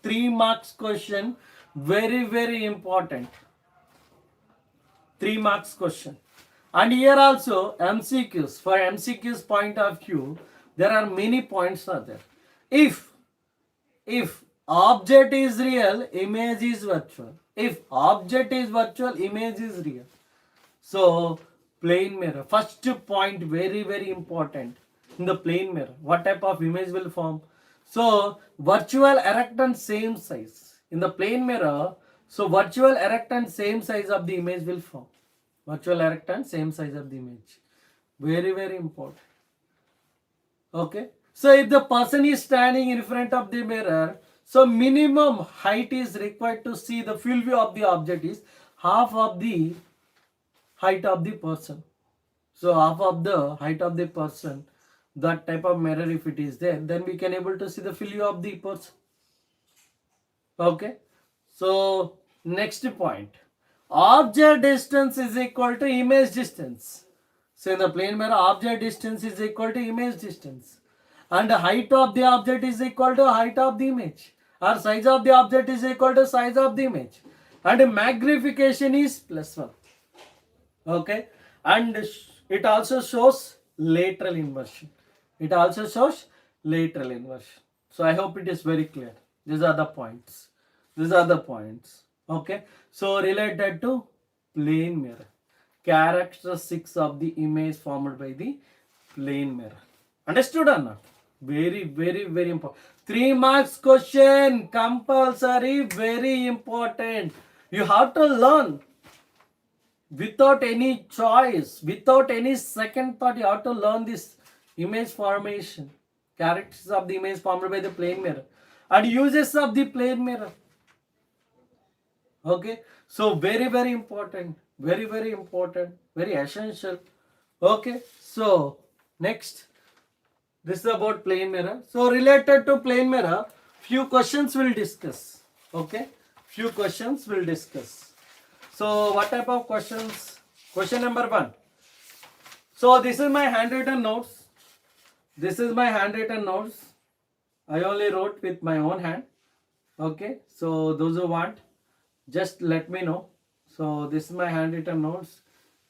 3 marks question. Very, very important. 3 marks question. And here also MCQs. For MCQs point of view, there are many points are there. If object is real, image is virtual. If object is virtual, image is real. So plane mirror. First point, very, very important. In the plane mirror, what type of image will form? So virtual, erect and same size. In the plane mirror, so virtual, erect and same size of the image will form. Very, very important. Okay. So if the person is standing in front of the mirror, so minimum height is required to see the full view of the object is half of the height of the person. So half of the height of the person, that type of mirror if it is there, then we can able to see the full view of the person. Okay. So next point. Object distance is equal to image distance. So in the plane mirror, object distance is equal to image distance. And the height of the object is equal to height of the image. Or size of the object is equal to size of the image. And magnification is +1. Okay. And it also shows lateral inversion. It also shows lateral inversion. So I hope it is very clear. These are the points. These are the points. Okay. So related to plane mirror. Characteristics of the image formed by the plane mirror. Understood or not? Very, very, very important. 3 marks question. Compulsory. Very important. You have to learn. Without any choice, without any second thought, you have to learn this image formation. Characteristics of the image formed by the plane mirror. And uses of the plane mirror. Okay. So very, very important. Very, very important. Very essential. Okay. So next. This is about plane mirror. So related to plane mirror, few questions we'll discuss. Okay. Few questions we'll discuss. So what type of questions? Question number 1. So this is my handwritten notes. This is my handwritten notes. I only wrote with my own hand. Okay. So those who want, just let me know. So this is my handwritten notes.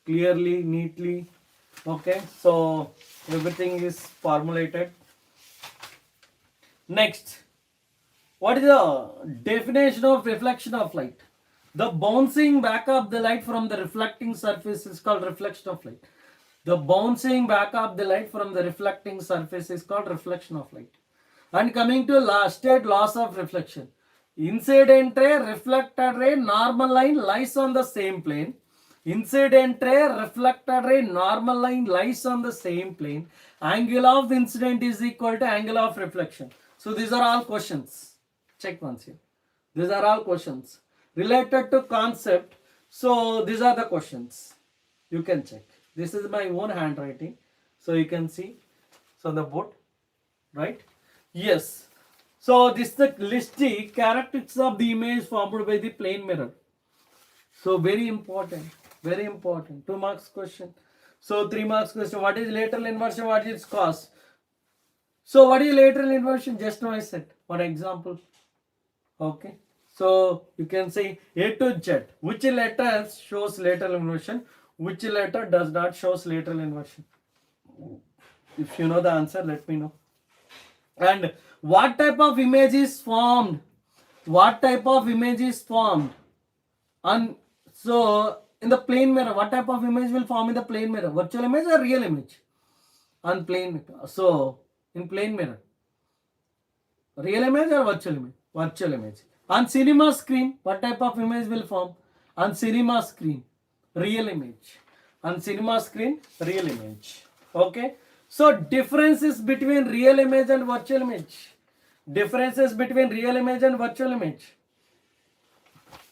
Clearly, neatly. Okay. So everything is formulated. Next. What is the definition of reflection of light? The bouncing back of the light from the reflecting surface is called reflection of light. The bouncing back of the light from the reflecting surface is called reflection of light. And coming to last state, loss of reflection. Incident ray, reflected ray, normal line lies on the same plane. Incident ray, reflected ray, normal line lies on the same plane. Angle of incident is equal to angle of reflection. So these are all questions. Check once here. These are all questions related to concept. So these are the questions. You can check. This is my own handwriting. So you can see. So the board. Right? Yes. So this is the listing characteristics of the image formed by the plane mirror. So very important. Very important. 2 marks question. So 3 marks question. What is lateral inversion? What is its cause? So what is lateral inversion? Just now I said. One example. Okay. So you can say A to Z. Which letter shows lateral inversion? Which letter does not shows lateral inversion? If you know the answer, let me know. And what type of image is formed? What type of image is formed? And so in the plane mirror, what type of image will form in the plane mirror? Virtual image or real image? On plane mirror. So in plane mirror, real image or virtual image? Virtual image. On cinema screen, what type of image will form? On cinema screen, real image. On cinema screen, real image. Okay. So differences between real image and virtual image. Differences between real image and virtual image.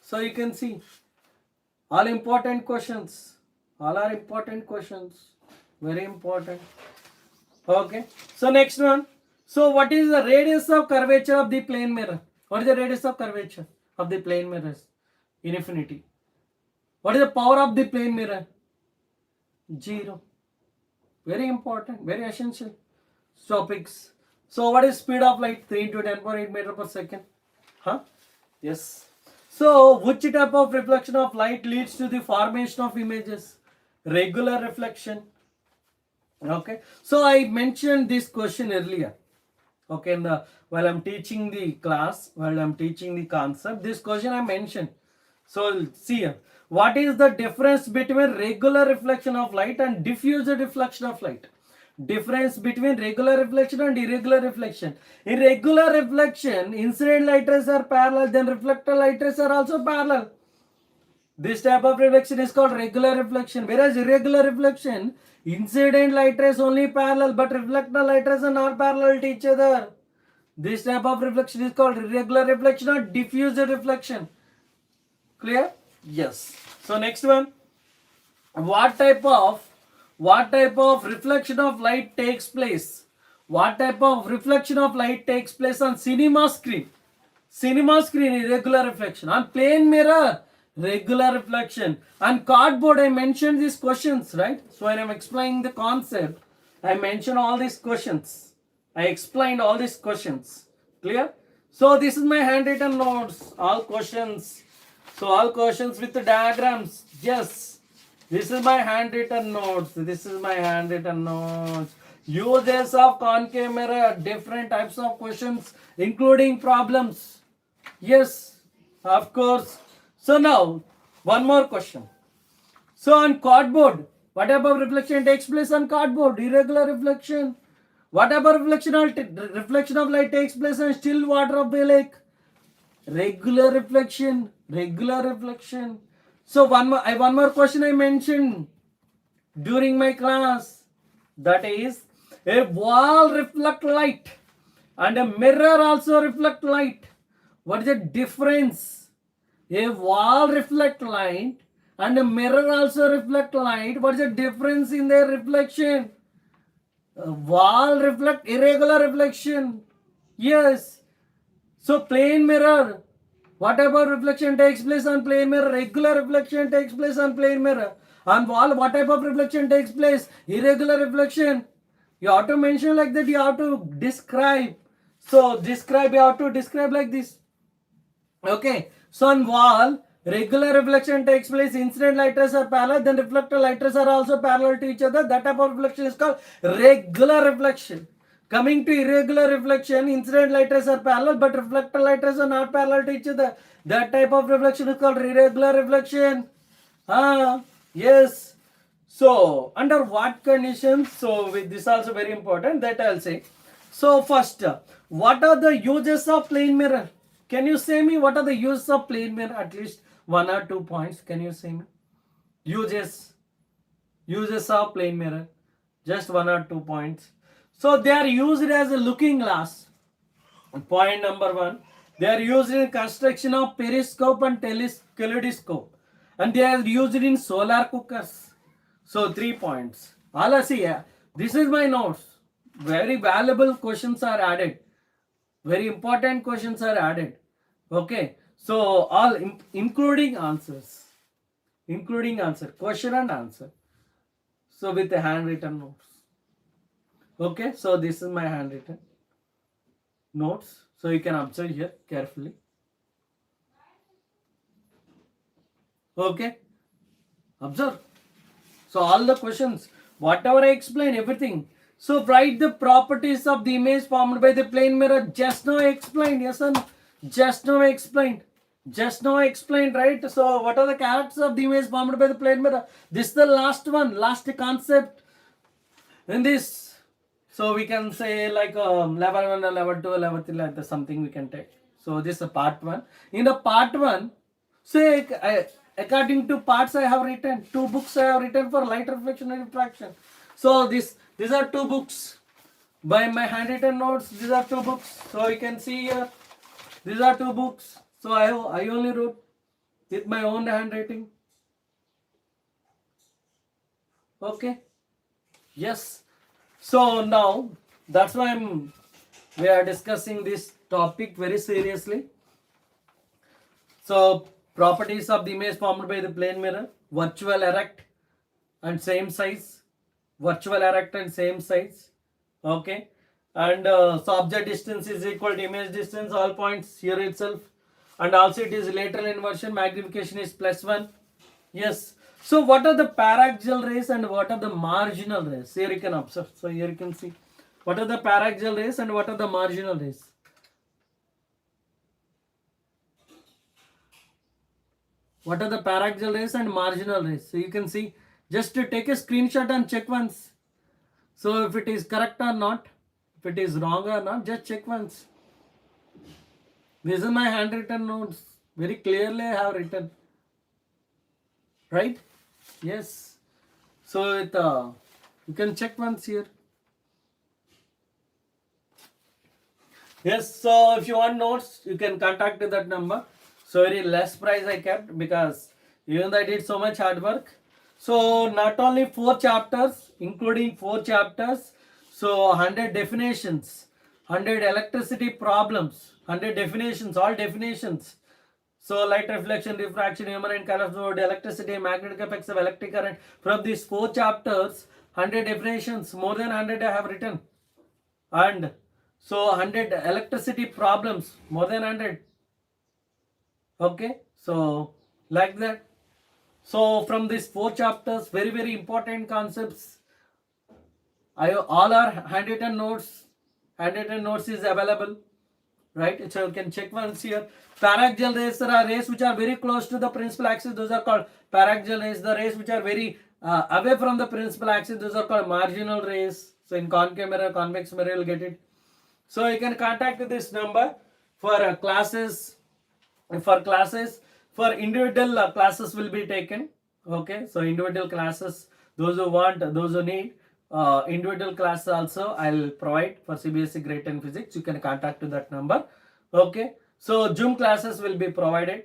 So you can see all important questions. All are important questions. Very important. Okay. So next one. So what is the radius of curvature of the plane mirror? What is the radius of curvature of the plane mirrors? In infinity. What is the power of the plane mirror? 0. Very important, very essential topics. So what is speed of light? 3 into 10.8 meter per second. Huh? Yes. So which type of reflection of light leads to the formation of images? Regular reflection. Okay. So I mentioned this question earlier. Okay, while I'm teaching the class, while I'm teaching the concept, this question I mentioned. So see here, what is the difference between regular reflection of light and diffuse reflection of light? Difference between regular reflection and irregular reflection. In regular reflection, incident light rays are parallel, then reflected light rays are also parallel. This type of reflection is called regular reflection. Whereas irregular reflection, incident light rays only parallel, but reflected light rays are not parallel to each other. This type of reflection is called irregular reflection or diffuse reflection. Clear? Yes. So next one. What type of reflection of light takes place? What type of reflection of light takes place on cinema screen? Cinema screen, irregular reflection. On plane mirror, regular reflection. And cardboard, I mentioned these questions, right? So when I'm explaining the concept, I mentioned all these questions. I explained all these questions. Clear? So this is my handwritten notes, all questions. So all questions with the diagrams. Yes. This is my handwritten notes. This is my handwritten notes. Uses of concave mirror, different types of questions, including problems. Yes, of course. So now, one more question. So on cardboard, what above reflection takes place on cardboard? Irregular reflection. What above reflection of light takes place on still water of the lake? Regular reflection. Regular reflection. So one more question I mentioned during my class. That is, a wall reflect light and a mirror also reflect light. What is the difference? A wall reflect light and a mirror also reflect light. What is the difference in their reflection? A wall reflect irregular reflection. Yes. So plane mirror. What about reflection takes place on plane mirror? Regular reflection takes place on plane mirror. On wall, what type of reflection takes place? Irregular reflection. You have to mention like that. You have to describe. So describe. You have to describe like this. Okay. So on wall, regular reflection takes place. Incident light rays are parallel. Then reflected light rays are also parallel to each other. That type of reflection is called regular reflection. Coming to irregular reflection, incident light rays are parallel, but reflected light rays are not parallel to each other. That type of reflection is called irregular reflection. Yes. So, under what conditions? So, with this also very important, that I'll say. So, first, what are the uses of plane mirror? Can you say me what are the uses of plane mirror? At least 1 or 2 points. Can you say me? Uses of plane mirror. Just 1 or 2 points. So they are used as a looking glass. Point number 1. They are used in construction of periscope and kaleidoscope. And they are used in solar cookers. So 3 points. All see, this is my notes. Very valuable questions are added. Very important questions are added. Okay. So all including answers. Including answer. Question and answer. So with the handwritten notes. Okay, so this is my handwritten notes. So you can observe here carefully. Okay, observe. So all the questions, whatever I explain, everything. So write the properties of the image formed by the plane mirror. Just now I explained, yes or no? Just now I explained. Just now I explained, right? So what are the characters of the image formed by the plane mirror? This is the last one, last concept in this. So we can say like level 1, level 2, level 3, like that, something we can take. So this is part 1. In the part 1, say according to parts I have written, 2 books I have written for light reflection and refraction. So these are 2 books. By my handwritten notes, these are 2 books. So you can see here, these are 2 books. So I only wrote with my own handwriting. Okay. Yes. So now that's why we are discussing this topic very seriously. So properties of the image formed by the plane mirror, virtual erect and same size. Virtual erect and same size. Okay. And so object distance is equal to image distance, all points here itself. And also it is lateral inversion, magnification is +1. Yes. So what are the paraxial rays and what are the marginal rays? Here you can observe. So here you can see what are the paraxial rays and what are the marginal rays. What are the paraxial rays and marginal rays? So you can see, just to take a screenshot and check once. So if it is correct or not, if it is wrong or not, just check once. This is my handwritten notes. Very clearly I have written. Right? Yes. So it, you can check once here. Yes. So if you want notes, you can contact that number. So very less price I kept because even though I did so much hard work. So not only 4 chapters, including 4 chapters. So 100 definitions, 100 electricity problems, 100 definitions, all definitions. So light reflection, refraction, human and color fluid, electricity, magnetic effects of electric current. From these 4 chapters, 100 definitions, more than 100 I have written. And so 100 electricity problems, more than 100. Okay, so like that. So from these 4 chapters, very very important concepts. All our handwritten notes. Handwritten notes is available, right? So you can check once here. Paraxial rays, there are rays which are very close to the principal axis. Those are called paraxial rays. The rays which are very away from the principal axis, those are called marginal rays. So in concave mirror, convex mirror, you'll get it. So you can contact this number for classes. For individual classes will be taken. Okay, so individual classes, those who want, those who need individual class also I'll provide for CBSE grade 10 physics. You can contact to that number. Okay, so Zoom classes will be provided.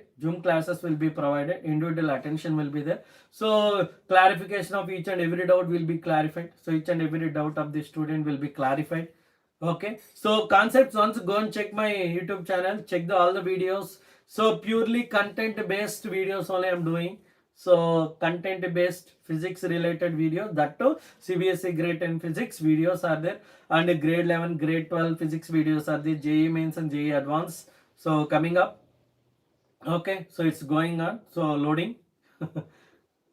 Individual attention will be there. So clarification of each and every doubt will be clarified. So each and every doubt of the student will be clarified. Okay, so concepts, once go and check my YouTube channel, check all the videos. So purely content based videos only I'm doing. So content based physics related videos, that too CBSE grade 10 physics videos are there, and grade 11 grade 12 physics videos are there. JE mains and JE advanced, so coming up. Okay, so it's going on, so loading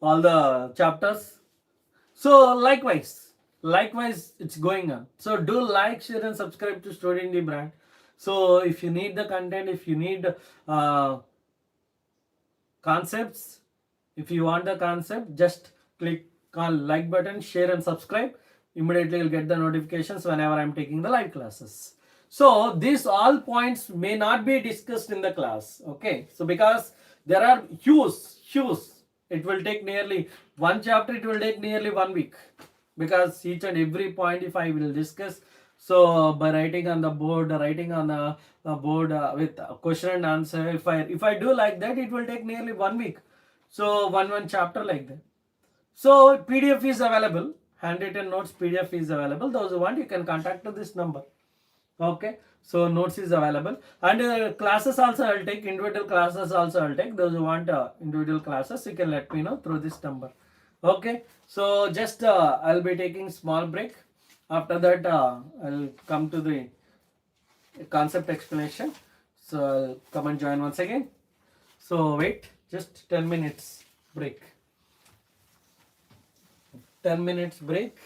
all the chapters. So likewise it's going on. So do like, share and subscribe to Studying the Brand. So if you need the content, if you need concepts, if you want the concept, just click on like button, share and subscribe. Immediately you'll get the notifications whenever I'm taking the live classes. So these all points may not be discussed in the class. Okay, so because there are huge, it will take nearly one chapter, it will take nearly 1 week, because each and every point if I will discuss, so by writing on the board, board with question and answer, if I do like that, it will take nearly 1 week. So one chapter like that. So PDF is available, handwritten notes PDF is available. Those who want, you can contact to this number. Okay, so notes is available, and classes also I'll take, individual classes also I'll take. Those who want individual classes, you can let me know through this number. Okay, so just I'll be taking small break. After that I'll come to the concept explanation. So I'll come and join once again. So wait, just 10 minutes break. 10 minutes break.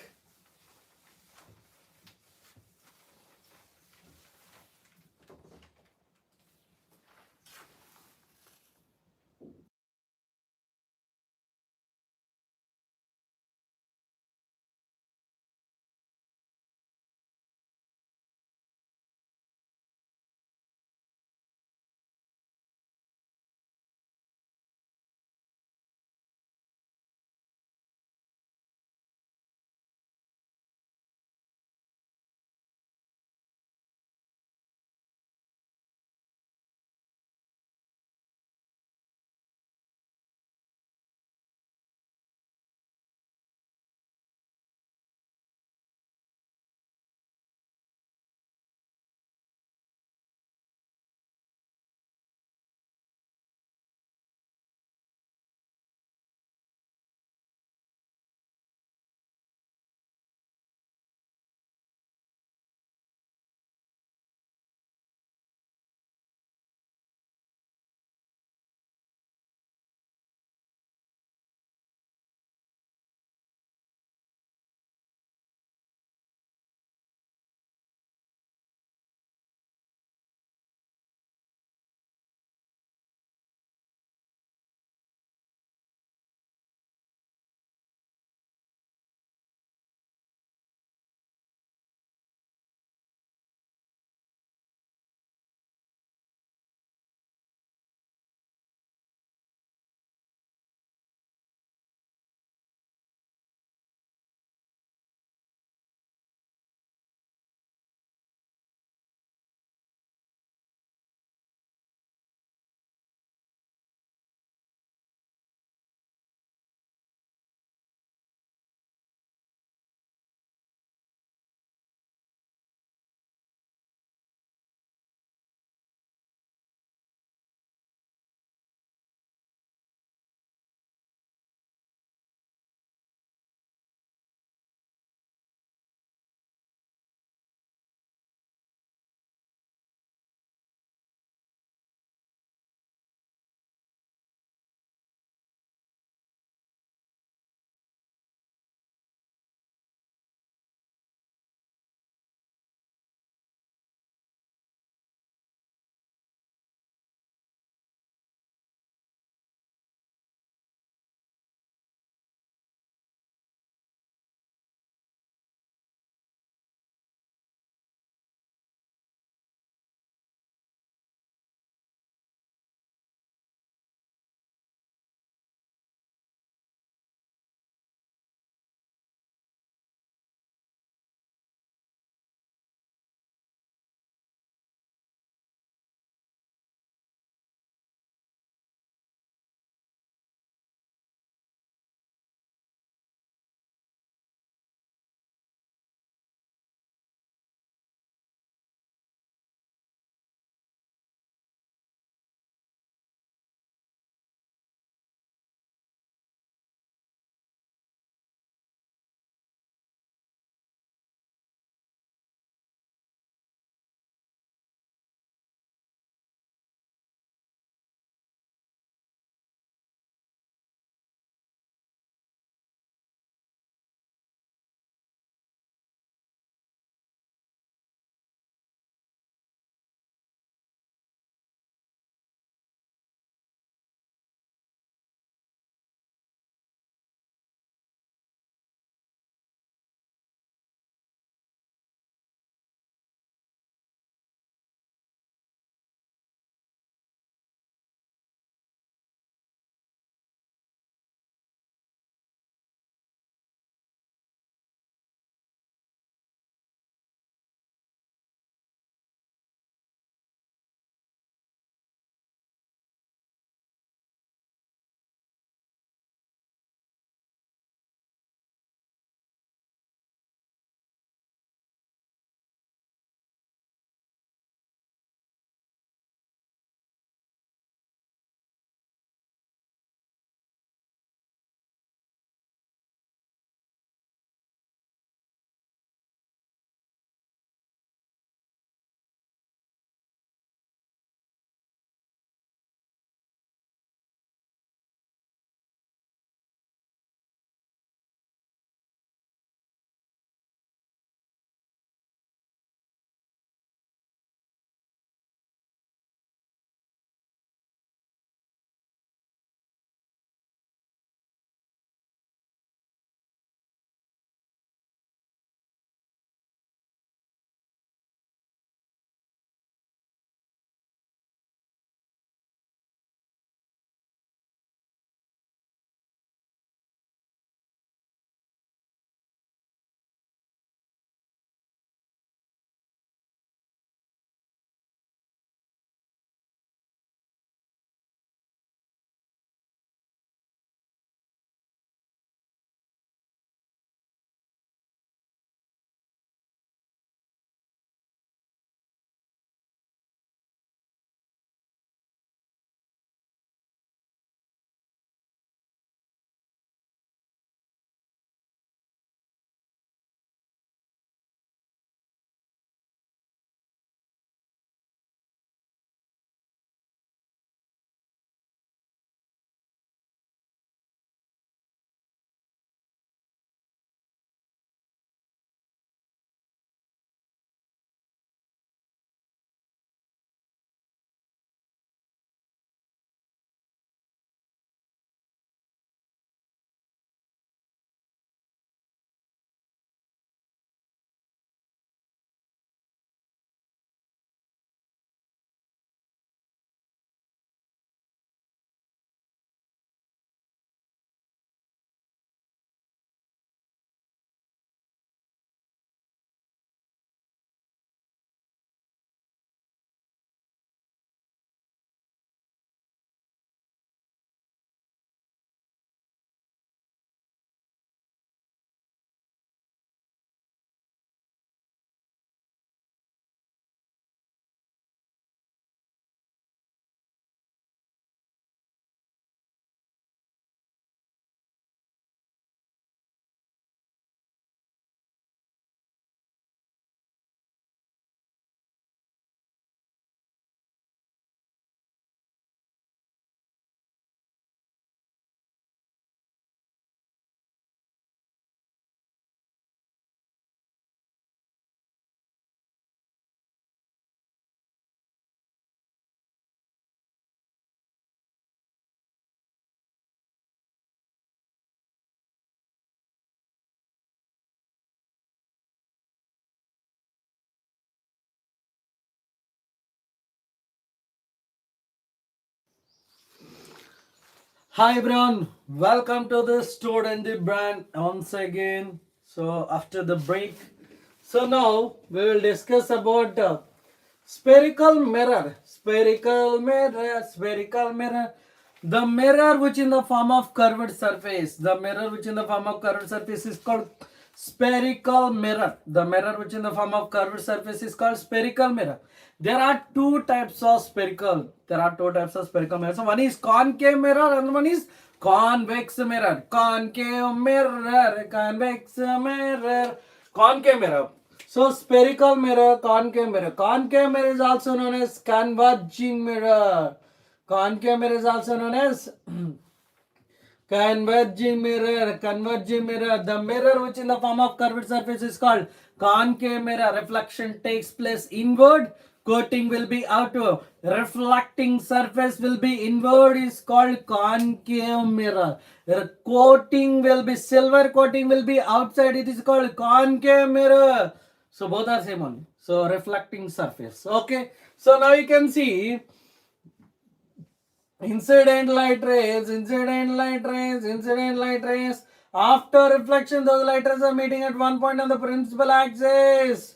Hi everyone, welcome to the Student the Brand once again. So after the break, so now we will discuss about spherical mirror, spherical mirror. The mirror which in the form of curved surface, the mirror which in the form of curved surface is called spherical mirror. The mirror which in the form of curved surface is called spherical mirror. There are two types of spherical. There are two types of spherical mirror. So one is concave mirror and one is convex mirror. Concave mirror, convex mirror, concave mirror. So spherical mirror, concave mirror. Concave mirror is also known as converging mirror. Concave mirror is also known as converging mirror, converging mirror. The mirror which in the form of curved surface is called concave mirror. Reflection takes place inward. Coating will be outward. Reflecting surface will be inward is called concave mirror. The coating will be silver coating will be outside. It is called concave mirror. So both are same only. So reflecting surface. Okay. So now you can see incident light rays, incident light rays, incident light rays. After reflection, those light rays are meeting at one point on the principal axis.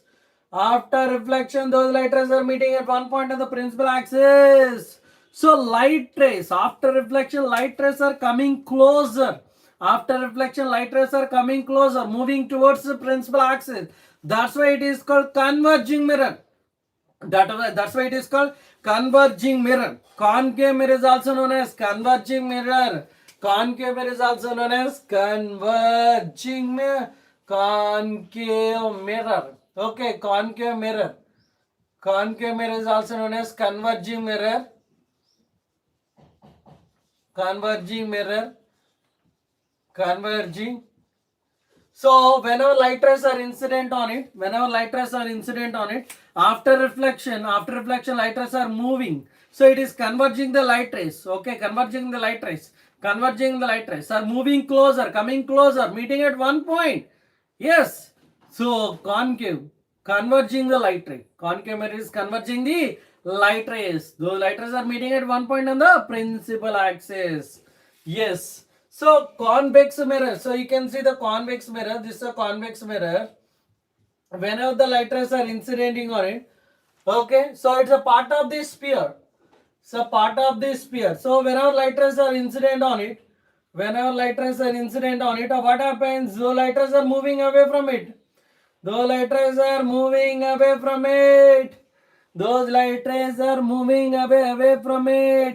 After reflection, those light rays are meeting at one point on the principal axis. So light rays, after reflection, light rays are coming closer. After reflection, light rays are coming closer, moving towards the principal axis. That's why it is called converging mirror. That's why it is called converging mirror. Concave mirror is also known as converging mirror. Concave mirror is also known as converging mirror. Concave mirror. Okay, concave mirror. Concave mirror is also known as converging mirror. Converging mirror. Converging. So whenever light rays are incident on it, after reflection, light rays are moving. So it is converging the light rays. Okay, converging the light rays are moving closer, coming closer, meeting at one point. Yes. So concave, converging the light ray. Concave mirror is converging the light rays. Those light rays are meeting at one point on the principal axis. Yes. So convex mirror. So you can see the convex mirror. This is a convex mirror. Whenever the light rays are incidenting on it, okay. So it's a part of the sphere. So whenever light rays are incident on it, what happens? Those light rays are moving away from it. Those light rays are moving away from it.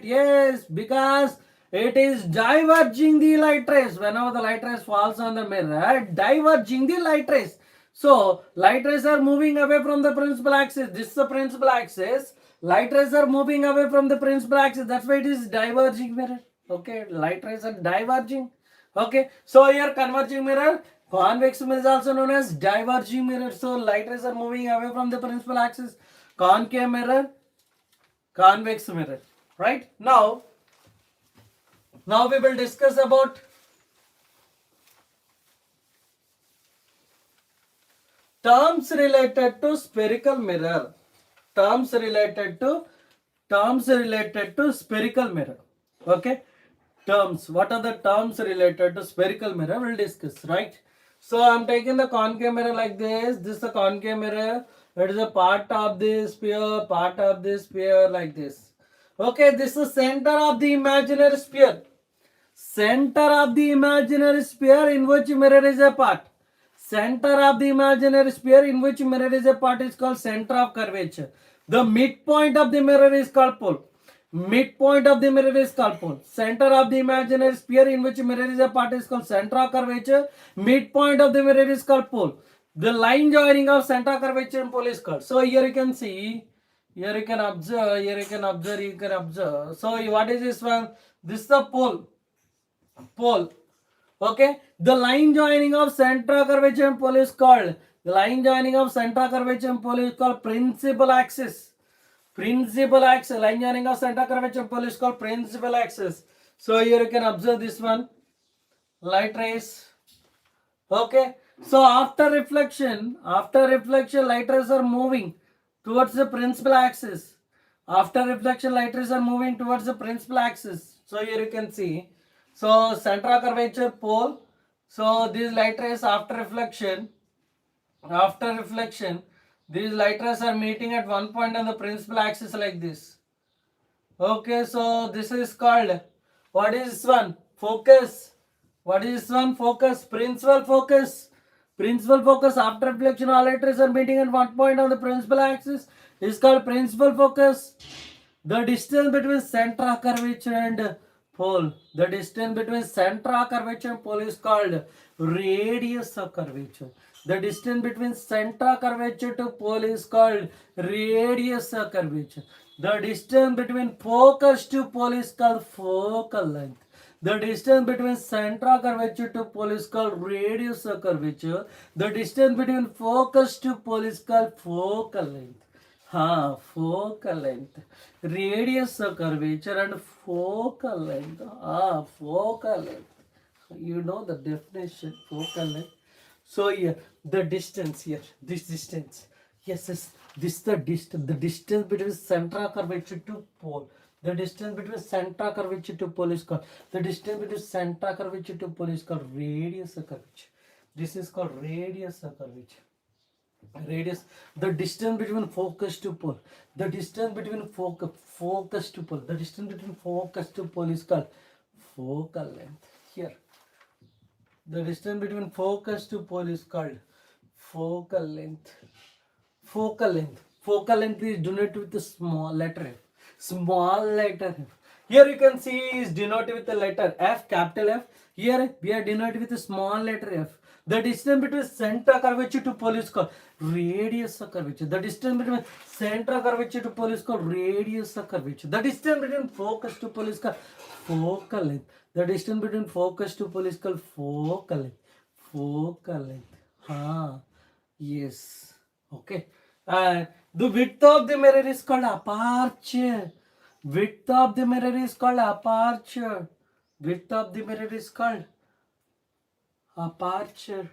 Yes, because it is diverging the light rays. Whenever the light rays falls on the mirror, diverging the light rays. So light rays are moving away from the principal axis. This is the principal axis. Light rays are moving away from the principal axis. That's why it is diverging mirror. Okay, light rays are diverging. Okay, so here converging mirror. Convex mirror is also known as diverging mirror. So light rays are moving away from the principal axis. Concave mirror, convex mirror. Right? Now we will discuss about terms related to spherical mirror. Terms related to spherical mirror. Okay? Terms. What are the terms related to spherical mirror? We'll discuss, right? So I'm taking the concave mirror like this. This is a concave mirror. It is a part of this sphere, like this. Okay, this is center of the imaginary sphere. Center of the imaginary sphere in which mirror is a part. Center of the imaginary sphere in which mirror is a part is called center of curvature. The midpoint of the mirror is called pole. Midpoint of the mirror is called pole. Center of the imaginary sphere in which mirror is a part is called center of curvature. Midpoint of the mirror is called pole. The line joining of center of curvature and pole is called. So here you can see, here you can observe. So what is this one? This is the pole. Okay, the line joining of center of curvature and pole is called principal axis. Line joining of center of curvature and pole is called principal axis. So here you can observe this one, light rays. Okay, so after reflection, light rays are moving towards the principal axis. So here you can see So center of curvature, pole. So these light rays after reflection, these light rays are meeting at one point on the principal axis like this. Okay, so this is called, what is this one? Focus. What is this one? Focus. Principal focus. Principal focus after reflection, all light rays are meeting at one point on the principal axis is called principal focus. The distance between center of curvature and pole. The distance between center of curvature and pole is called radius of curvature. The distance between center of curvature to pole is called radius of curvature. The distance between focus to pole is called focal length. The distance between center of curvature to pole is called radius of curvature. The distance between focus to pole is called focal length. Focal length. Radius of curvature and focal length. Focal length. You know the definition, focal length. So here, the distance here, this distance. Yes, this the distance. The distance between center of curvature to pole. The distance between center of curvature to pole is called. The distance between center of curvature to pole is called radius of curvature. This is called radius of curvature. Radius, the distance between focus to pole, the distance between focus to pole, the distance between focus to pole is called focal length. Here, the distance between focus to pole is called focal length. Focal length. Focal length is denoted with a small letter F. Small letter F. Here you can see is denoted with the letter F, capital F. Here we are denoted with a small letter F. The distance between center curvature to pole is called radius of curvature. The distance between center curvature to pole is called radius of curvature. The distance between focus to pole is called focal length. The distance between focus to pole is called focal length. Focal length. Yes. Okay. The width of the mirror is called aperture. Width of the mirror is called aperture. Width of the mirror is called aperture.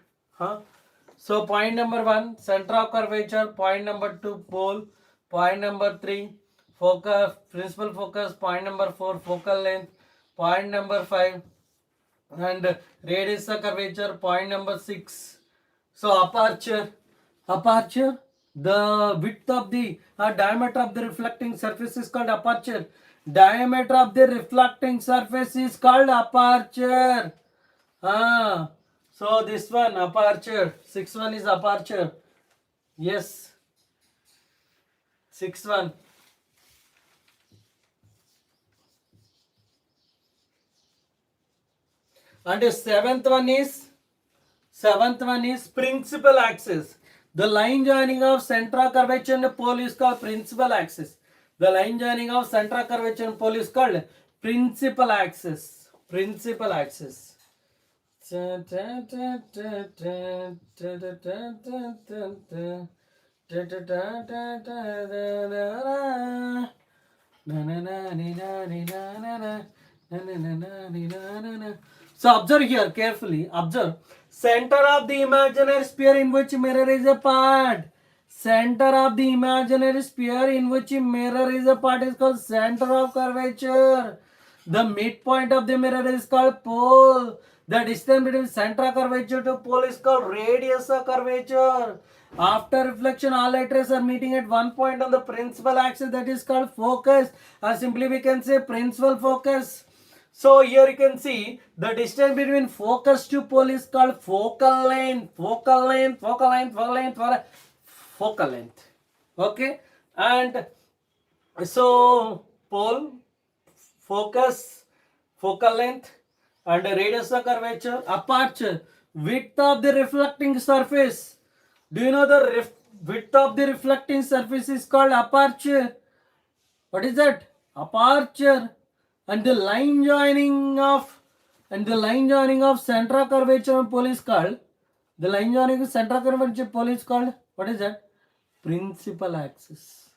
So point number 1, center of curvature. Point number 2, pole. Point number 3, focus, principal focus. Point number 4, focal length. Point number 5, and radius of curvature. Point number 6. So aperture, the width of the diameter of the reflecting surface is called aperture. Diameter of the reflecting surface is called aperture. So this one aperture. 6th one is aperture. Yes. 6th one. And the 7th one is principal axis. The line joining of center of curvature and pole is called principal axis. The line joining of center of curvature and pole is called principal axis. Principal axis. So observe here carefully. Observe. Center of the imaginary sphere in which mirror is a part. Center of the imaginary sphere in which mirror is a part is called center of curvature. The midpoint of the mirror is called pole. The distance between center of curvature to pole is called radius of curvature. After reflection, all light rays are meeting at one point on the principal axis, that is called focus. Or simply we can say principal focus. So here you can see the distance between focus to pole is called focal length. Focal length, focal length, focal length, focal length. Okay, and so pole, focus, focal length, and radius of curvature. Aperture, width of the reflecting surface. Do you know the width of the reflecting surface is called aperture? What is that? Aperture. And the line joining of center of curvature and pole is called, the line joining of center of curvature pole is called, what is that? Principal axis.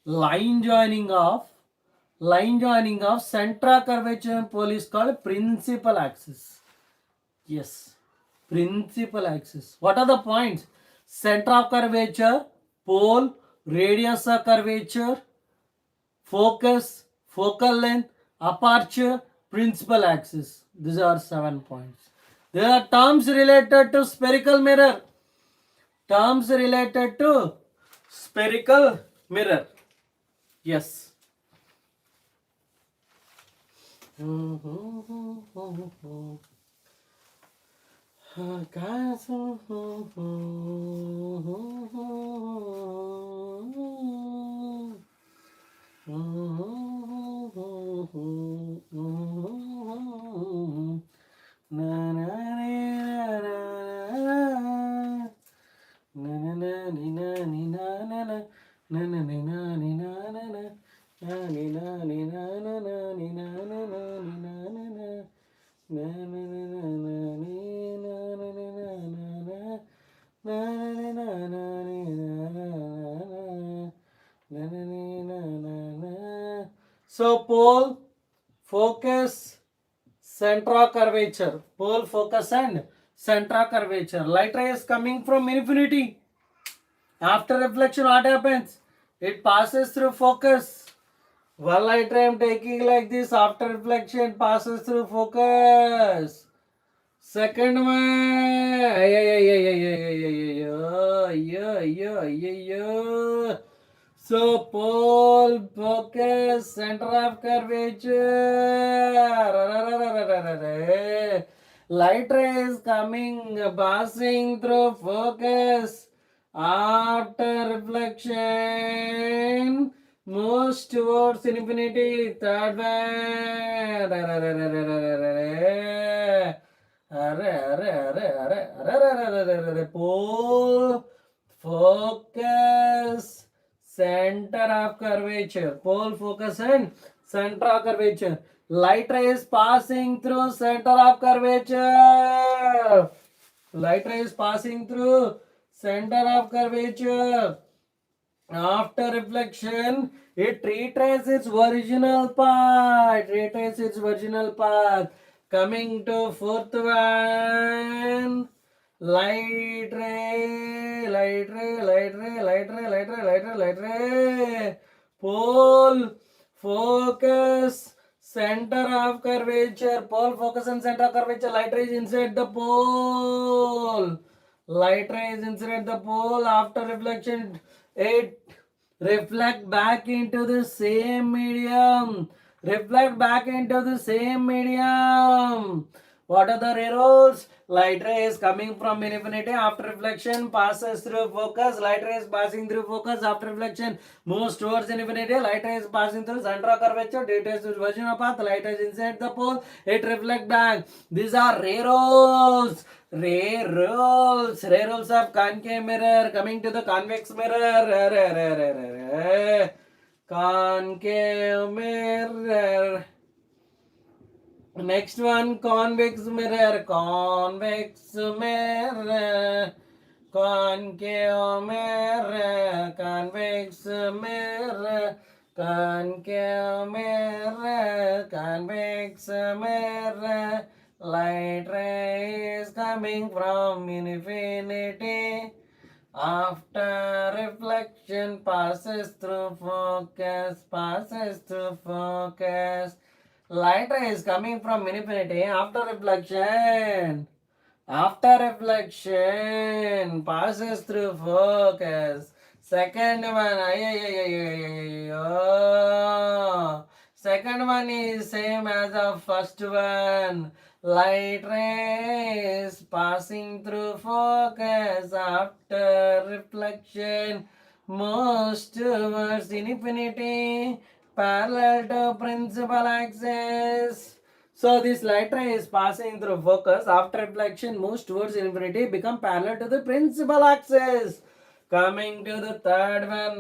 Line joining of center of curvature and pole is called principal axis. Yes, principal axis. What are the points? Center of curvature, pole, radius of curvature, focus, focal length, aperture, principal axis. These are 7 points. There are terms related to spherical mirror. Terms related to spherical mirror. Yes. So pole, focus, central curvature. Pole, focus and central curvature. Light ray is coming from infinity. After reflection, what happens? It passes through focus. One light ray I am taking like this. After reflection, passes through focus. Second one. So pole, focus, center of curvature. Light ray is coming, passing through focus. After reflection, moves towards infinity. Third one. Pole, focus, center of curvature. Pole, focus and center of curvature. Light ray is passing through center of curvature. Light ray is passing through center of curvature. After reflection, it retraces its original path. Coming to fourth one. Light ray. Pole, focus, center of curvature. Pole, focus and center of curvature. Light ray is inside the pole. After reflection, it reflect back into the same medium. What are the ray rules? Light ray is coming from infinity. After reflection, passes through focus. Light ray is passing through focus. After reflection, moves towards infinity. Light ray is passing through center of curvature. Details its original path. Light ray is inside the pole. It reflect back. These are ray rules. Ray rules of concave mirror. Coming to the convex mirror. Concave mirror. Next one, convex mirror. Concave mirror. Concave mirror. Convex mirror. Light ray is coming from infinity. After reflection, passes through focus. Light ray is coming from infinity. After reflection, passes through focus. Second one, second one is same as the first one. Light rays passing through focus. After reflection, moves towards infinity, parallel to principal axis. So this light ray is passing through focus. After reflection, moves towards infinity, become parallel to the principal axis. Coming to the third one.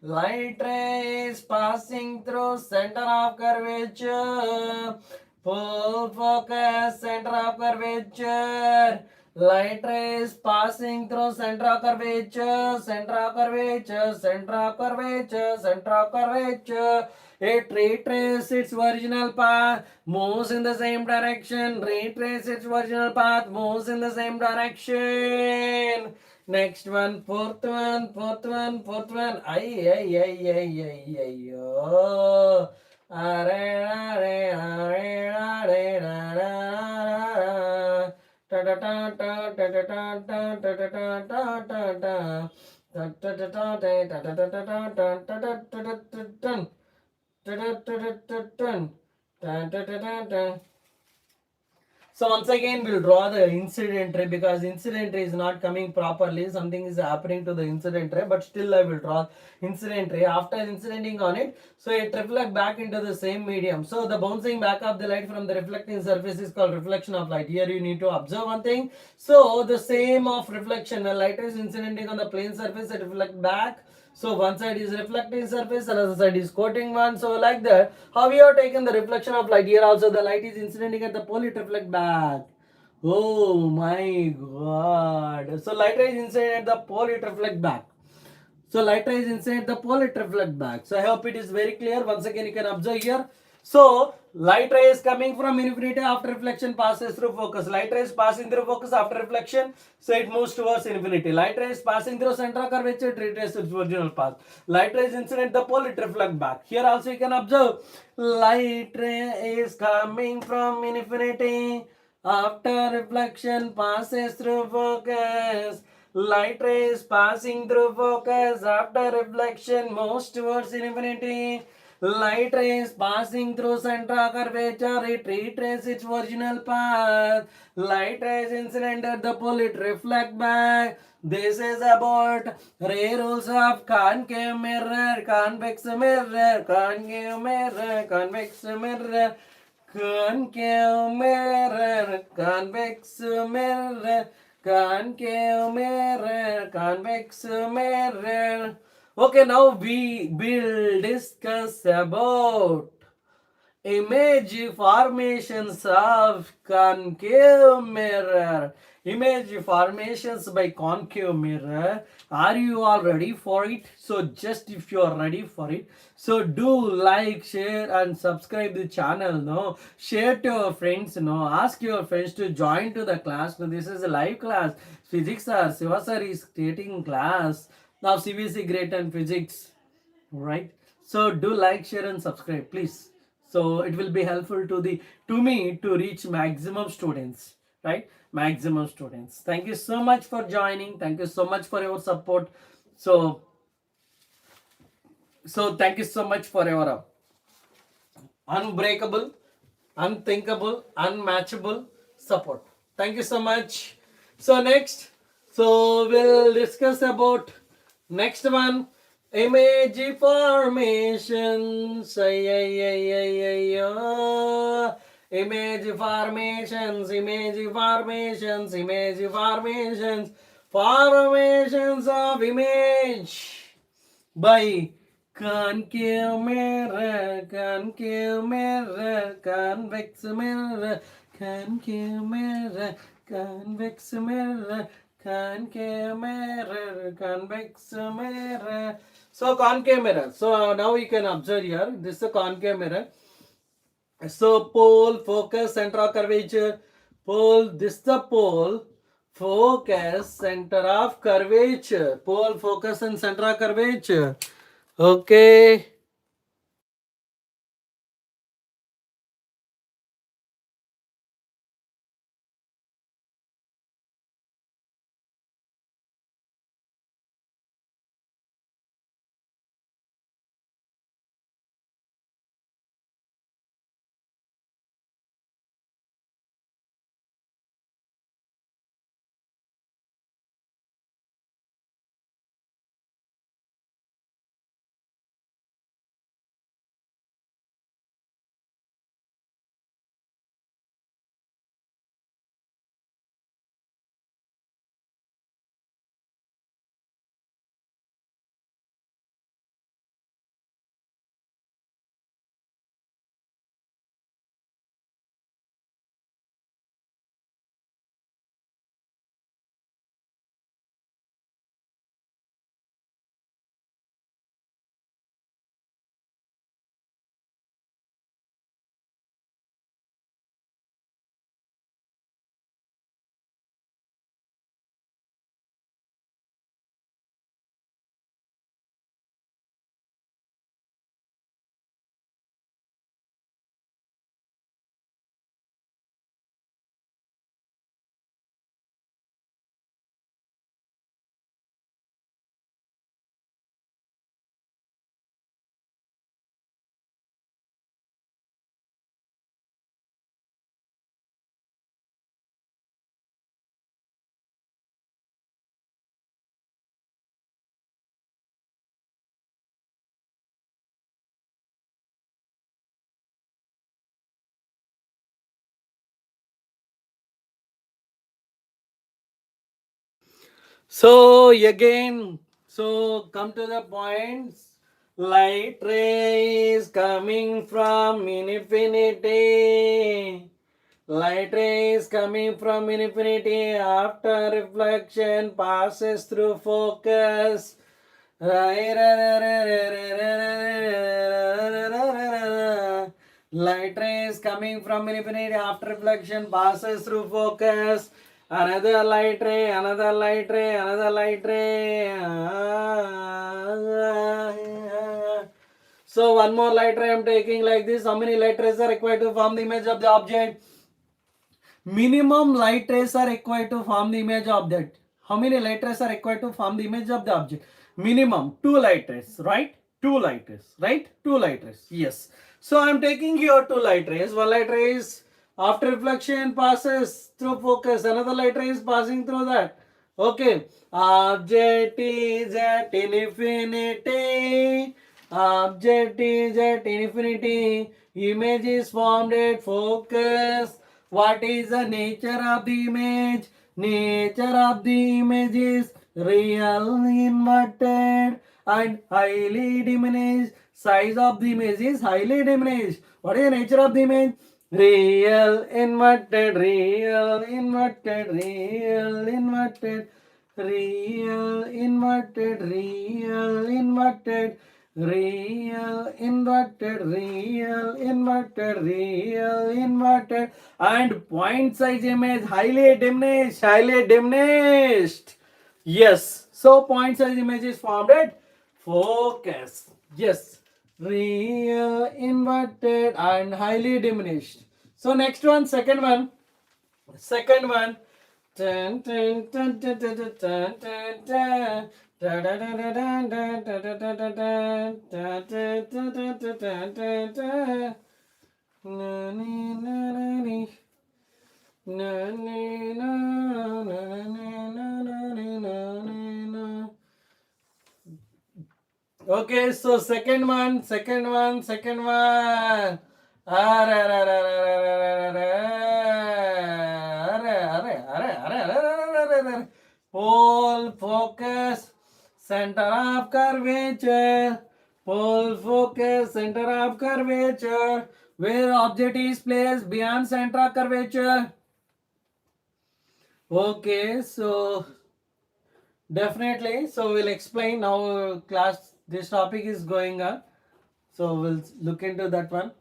Light ray is passing through center of curvature. Full focus, center of curvature. Light ray is passing through center of curvature. It retraces its original path, moves in the same direction. Next one, fourth one, fourth one, fourth one. Ay, oh. Are, are, are, are, are, ta ta ta ta ta ta ta ta ta ta ta ta ta ta. Ta ta ta ta ta ta ta ta ta ta ta ta ta ta ta ta. Ta ta ta ta ta ta. Ta ta ta ta ta. So once again we'll draw the incident ray because incident ray is not coming properly. Something is happening to the incident ray, but still I will draw incident ray. After incidenting on it, so it reflects back into the same medium. So the bouncing back of the light from the reflecting surface is called reflection of light. Here you need to observe one thing. So the same of reflection, when light is incidenting on the plane surface, it reflects back. So one side is reflecting surface, another side is coating one. So like that, how we have taken the reflection of light. Here also the light is incidenting at the pole, it reflect back. Oh my god. So light rays incident at the pole, it reflect back. So light rays inside the pole, it reflect back. So I hope it is very clear. Once again you can observe here. So light rays coming from infinity after reflection passes through focus. Light rays passing through focus after reflection, so it moves towards infinity. Light rays passing through center of curvature, it retraces its original path. Light rays incident the pole, it reflect back. Here also you can observe light ray is coming from infinity after reflection passes through focus. Light rays passing through focus after reflection moves towards infinity. Light rays passing through center of curvature, it retraces its original path. Light rays incident at the pole, it reflect back. This is about ray rules of concave mirror, convex mirror, concave mirror, convex mirror. Concave mirror, convex mirror, concave mirror, convex mirror. Okay, now we will discuss about image formations of concave mirror. Image formations by concave mirror. Are you all ready for it? So just if you are ready for it, so do like, share and subscribe the channel. No, share to your friends. No, ask your friends to join to the class. No, this is a live class. Physics sir, Siva sir is taking class now. CBSE Grade-10 physics, right? So do like, share and subscribe please, so it will be helpful to me to reach maximum students, right? Maximum students. Thank you so much for joining, thank you so much for your support. So thank you so much for your unbreakable, unthinkable, unmatchable support. Thank you so much. So next, so we'll discuss about next one, image formations. Image formations, image formations, image formations, formations of image by concave mirror, concave mirror, convex mirror, concave mirror, convex mirror, concave mirror, convex mirror. So concave mirror. So now you can observe here. This is a concave mirror. So pole, focus, center of curvature. Pole, this is the pole. Focus, center of curvature. Pole, focus and center of curvature. Okay. So again, so come to the points. Light rays coming from infinity. Light rays coming from infinity after reflection passes through focus. Light rays coming from infinity after reflection passes through focus. Another light ray, another light ray, another light ray. So one more light ray I am taking like this. How many light rays are required to form the image of the object? Minimum light rays are required to form the image of that. How many light rays are required to form the image of the object? Minimum 2 light rays, right? 2 light rays, right? 2 light rays, yes. So I am taking here 2 light rays. One light ray is after reflection passes through focus. Another light ray is passing through that. Okay. Object is at infinity. Object is at infinity. Image is formed at focus. What is the nature of the image? Nature of the image is real, inverted, and highly diminished. Size of the image is highly diminished. What is the nature of the image? Real, inverted, real, inverted, real, inverted, real, inverted, real, inverted, real, inverted, real, inverted, real, inverted, and point size image highly diminished, highly diminished. Yes, so point size image is formed at focus. Yes, real, inverted, and highly diminished. So next one, second one. Second one. Dun, dun, dun, dun, dun, dun, dun, dun, dun. Da, da, da, da, da, da, da, da, da, da, da. Da, da, da, da, da, da, da, da. Na, ni, na, na, ni. Na, ni, na, na, na, na, na, ni, na, ni, na. Okay, so second one, second one, second one. Are, are, are, are, are, are, are, are. Pole focus, center of curvature. Pole focus, center of curvature. Where object is placed beyond center of curvature. Okay, so definitely. So we'll explain now. Class, this topic is going on. So we'll look into that one.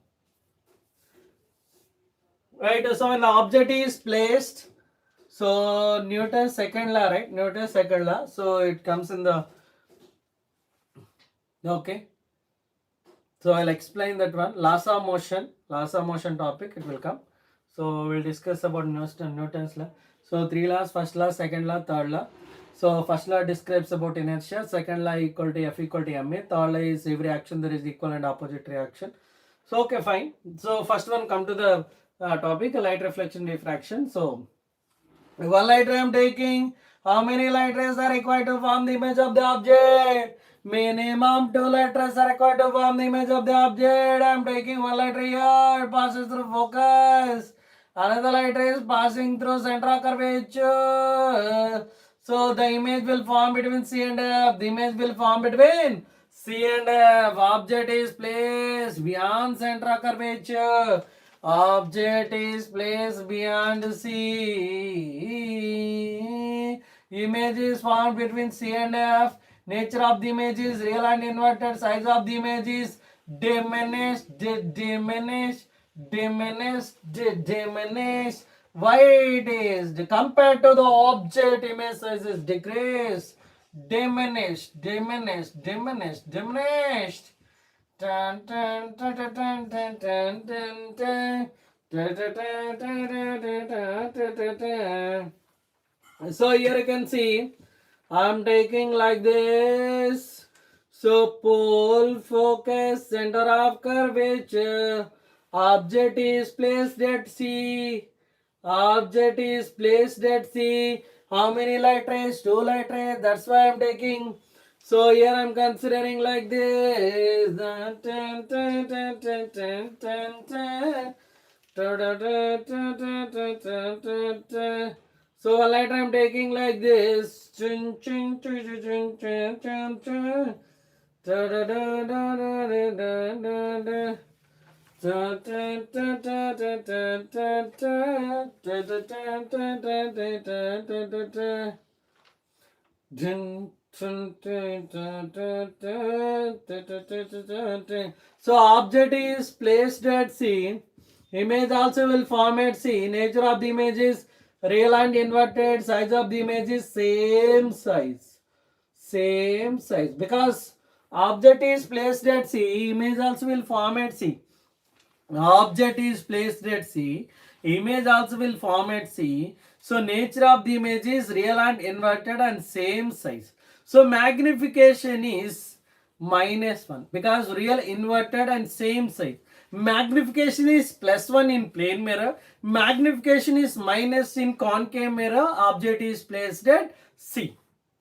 Right. So when the object is placed, so Newton's second law, right? Newton's second law. So it comes in the okay. So I'll explain that one. Laws of motion topic. It will come. So we'll discuss about Newton's law. So 3 laws: first law, second law, third law. So first law describes about inertia. Second law equal to F equal to ma. Third law is every action there is equal and opposite reaction. So okay, fine. So first one, come to the topic, light reflection diffraction. So one light ray I am taking. How many light rays are required to form the image of the object? Minimum 2 light rays are required to form the image of the object. I am taking one light ray here. It passes through focus. Another light ray is passing through center of curvature. So the image will form between C and F. The image will form between C and F. Object is placed beyond center of curvature. Object is placed beyond C. Image is formed between C and F. Nature of the image is real and inverted. Size of the image is diminished, diminished. Why it is? Compared to the object, image size is decreased, diminished. Dun, dun, dun, dun, dun, dun, dun, dun, dun. Dun, dun, dun, dun, dun, dun, dun, dun, dun. So here you can see I'm taking like this. So pole focus, center of curvature. Object is placed at C. Object is placed at C. How many light rays? 2 light rays. That's why I'm taking. So here I'm considering like this. Dun, dun, dun, dun, dun, dun, dun, dun. So one letter I'm taking like this. Chin, chin, chin, chin, chin, chin, chin, chin. Da, da, da, da, da, da, da, da, da. Da, da, da, da, da, da, da, da. Da, da, da, da, da, da, da, da, da, da. Dun, dun, dun, dun, dun, dun, dun, dun, dun, dun, dun, dun. So object is placed at C. Image also will form at C. Nature of the image is real and inverted. Size of the image is same size. Same size. Because object is placed at C. Image also will form at C. Object is placed at C. Image also will form at C. So nature of the image is real and inverted and same size. So magnification is -1 because real inverted and same size. Magnification is +1 in plane mirror. Magnification is minus in concave mirror. Object is placed at C.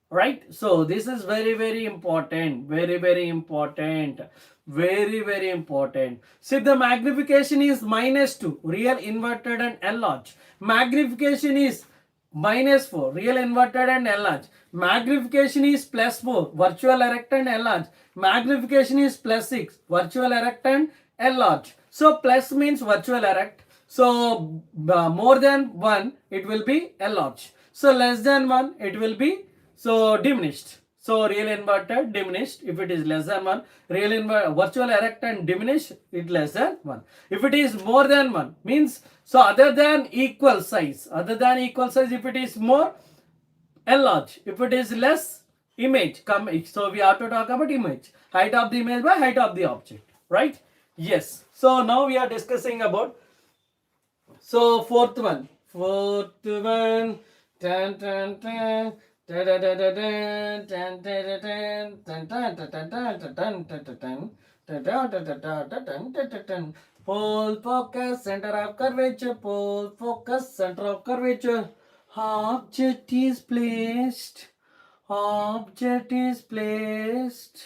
Right? So this is very important. Very important. Very important. See, the magnification is -2, real inverted and enlarged. Magnification is -4, real inverted and enlarged. Magnification is +4, virtual erect and enlarged. Magnification is +6, virtual erect and enlarged. So plus means virtual erect. So more than 1 it will be enlarged. So less than 1 it will be diminished. So real inverted diminished if it is less than 1. Real virtual erect and diminished it less than 1. If it is more than 1 means other than equal size. Other than equal size, if it is more, enlarge. If it is less, image. So we have to talk about image. Height of the image by height of the object. Right? Yes. So now we are discussing about fourth one. Tan, tan, tan. Pole focus, center of curvature. Pole focus, center of curvature. Object is placed. Object is placed.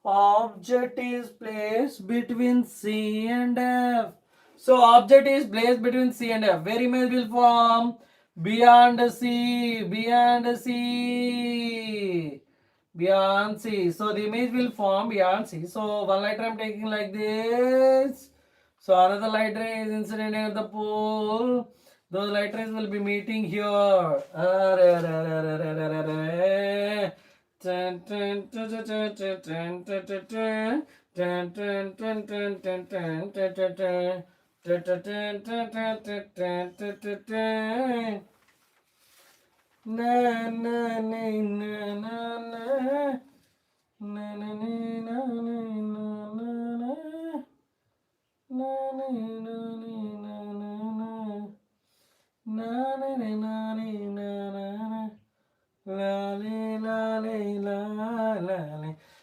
Object is placed between C and F. So object is placed between C and F. Where image will form? Beyond C. Beyond C. Beyond C. So the image will form beyond C. So one light ray I am taking like this. So another light ray is incident near the pole. Those light rays will be meeting here.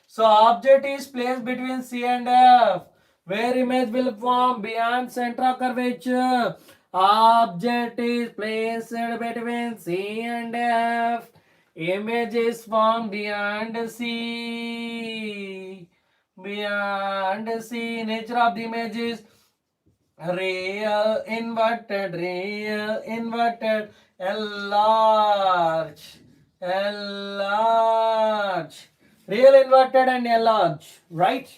So object is placed between C and F. Where image will form? Beyond center of curvature. Object is placed between C and F. Image is formed beyond C. Beyond C. Nature of the image is real inverted, enlarge, real inverted and enlarge, right?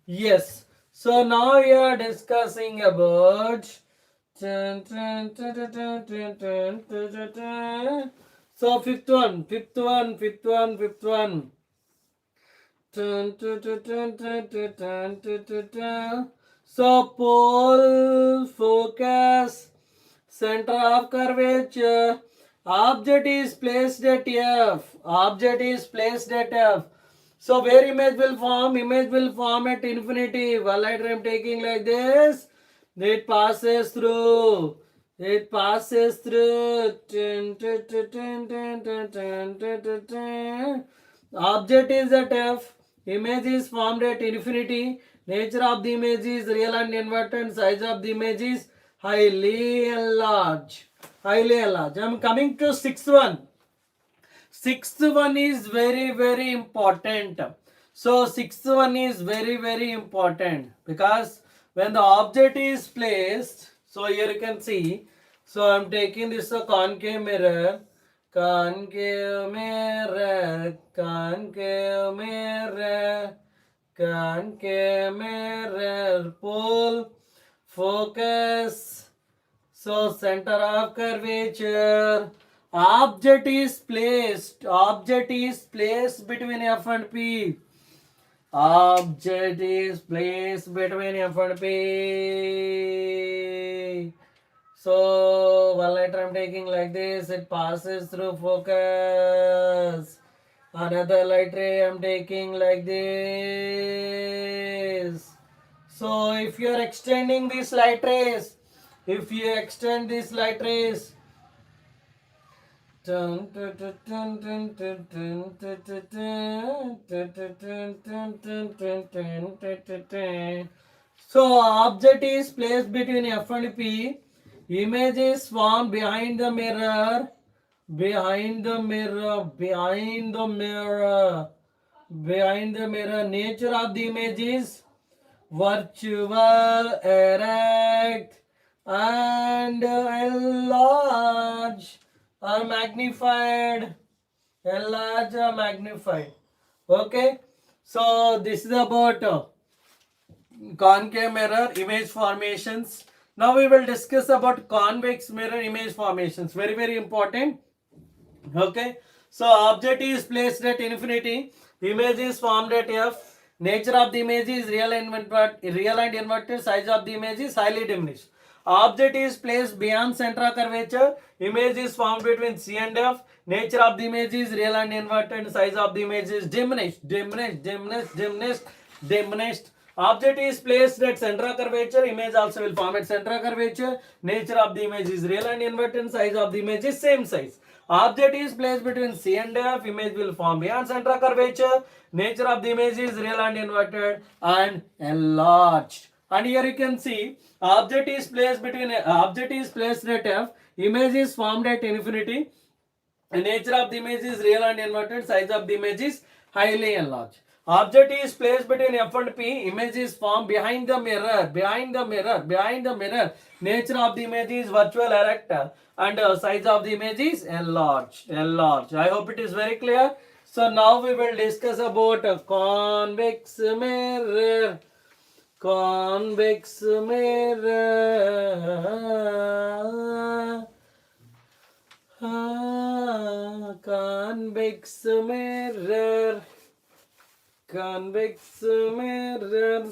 Yes. So now we are discussing about so fifth one. So pole focus, center of curvature. Object is placed at F. Object is placed at F. So where image will form? Image will form at infinity. One light I am taking like this. It passes through. It passes through. Object is at F. Image is formed at infinity. Nature of the image is real and inverted. Size of the image is highly enlarged. Highly enlarged. I am coming to sixth one. Sixth one is very important. So sixth one is very important because when the object is placed, so here you can see. So I'm taking this a concave mirror, concave mirror, concave mirror, concave mirror, pull, focus. So center of curvature. Object is placed between F and P. Object is placed between F and P. So one letter I'm taking like this, it passes through focus. Another light ray I'm taking like this. So if you are extending these light rays, if you extend these light rays, so object is placed between F and P. Image is formed behind the mirror. Behind the mirror. Behind the mirror. Behind the mirror. Nature of the image is virtual, erect, and enlarge or magnified. Enlarge or magnified. Okay. So this is about concave mirror image formations. Now we will discuss about convex mirror image formations. Very, very important. Okay. So object is placed at infinity. Image is formed at F. Nature of the image is real and inverted. Size of the image is highly diminished. Object is placed beyond center of curvature. Image is formed between C and F. Nature of the image is real and inverted. Size of the image is diminished. Object is placed at center of curvature. Image also will form at center of curvature. Nature of the image is real and inverted. Size of the image is same size. Object is placed between C and F. Image will form beyond center of curvature. Nature of the image is real and inverted and enlarged. And here you can see object is placed at F. Image is formed at infinity. The nature of the image is real and inverted. Size of the image is highly enlarged. Object is placed between F and P. Image is formed behind the mirror. Nature of the image is virtual erect and size of the image is enlarged. I hope it is very clear. So now we will discuss about a convex mirror. Convex mirror. Convex mirror. Convex mirror.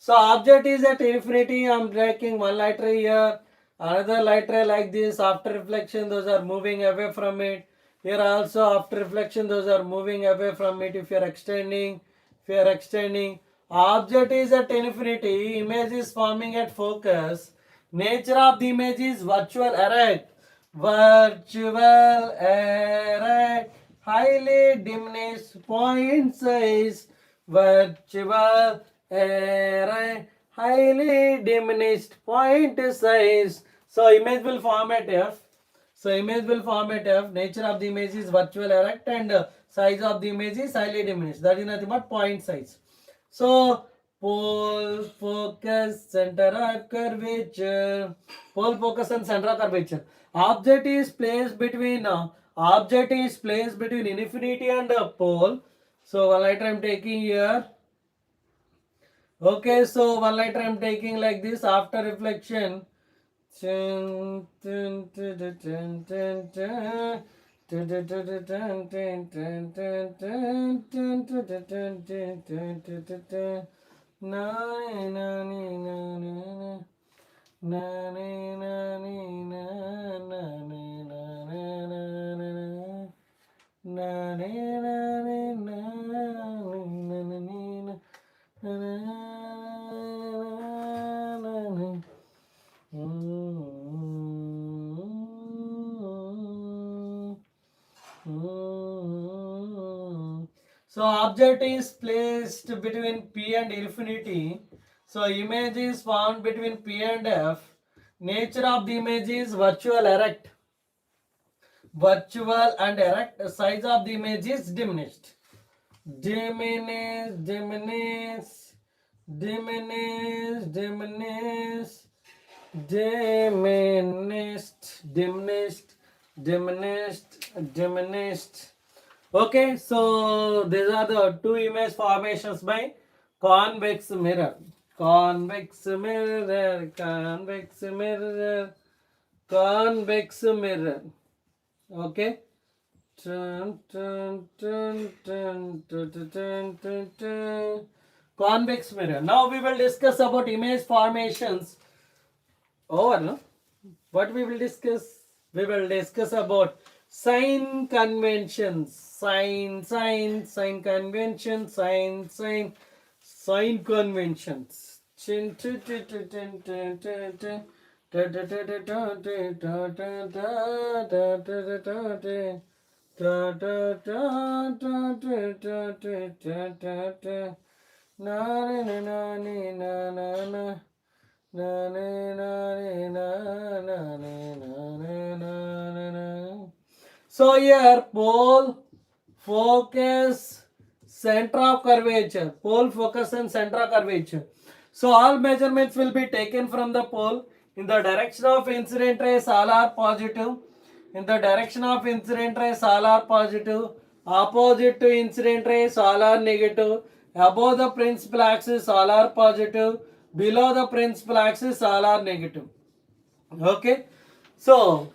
So object is at infinity. I'm taking one light ray here, another light ray like this. After reflection, those are moving away from it. Here also after reflection, those are moving away from it. If you are extending, object is at infinity. Image is forming at focus. Nature of the image is virtual erect. Highly diminished point size. Virtual array, highly diminished point size. So image will form at F. Nature of the image is virtual erect and size of the image is highly diminished. That is nothing but point size. So pole, focus, center of curvature. Pole, focus and center of curvature. Object is placed between infinity and pole. So one light I am taking here. Okay, so one light I am taking like this. After reflection, So object is placed between P and infinity. So image is found between P and F. Nature of the image is virtual erect. Virtual and erect. Size of the image is diminished. Diminish, diminish, diminish, diminish, diminished, diminished, diminished, diminished. Okay, so these are the two image formations by convex mirror. Convex mirror, convex mirror, convex mirror. Okay. Dun, dun, dun, dun, dun, dun, dun, dun, dun. Convex mirror. Now we will discuss about image formations. Over, no? What we will discuss? We will discuss about sign conventions. Sign conventions. Sign conventions. Chin, chin, chin, chin, chin, chin, chin, chin. Da, da, da, da, da, da, da, da, da, da, da, da, da. Da da da da da da da da da da. Na na na na na na. Na na na na na na na na. So here pole, focus, center of curvature. Pole, focus and center of curvature. So all measurements will be taken from the pole. In the direction of incident rays, all are positive. In the direction of incident rays, all are positive. Opposite to incident rays, all are negative. Above the principal axis, all are positive. Below the principal axis, all are negative. Okay. So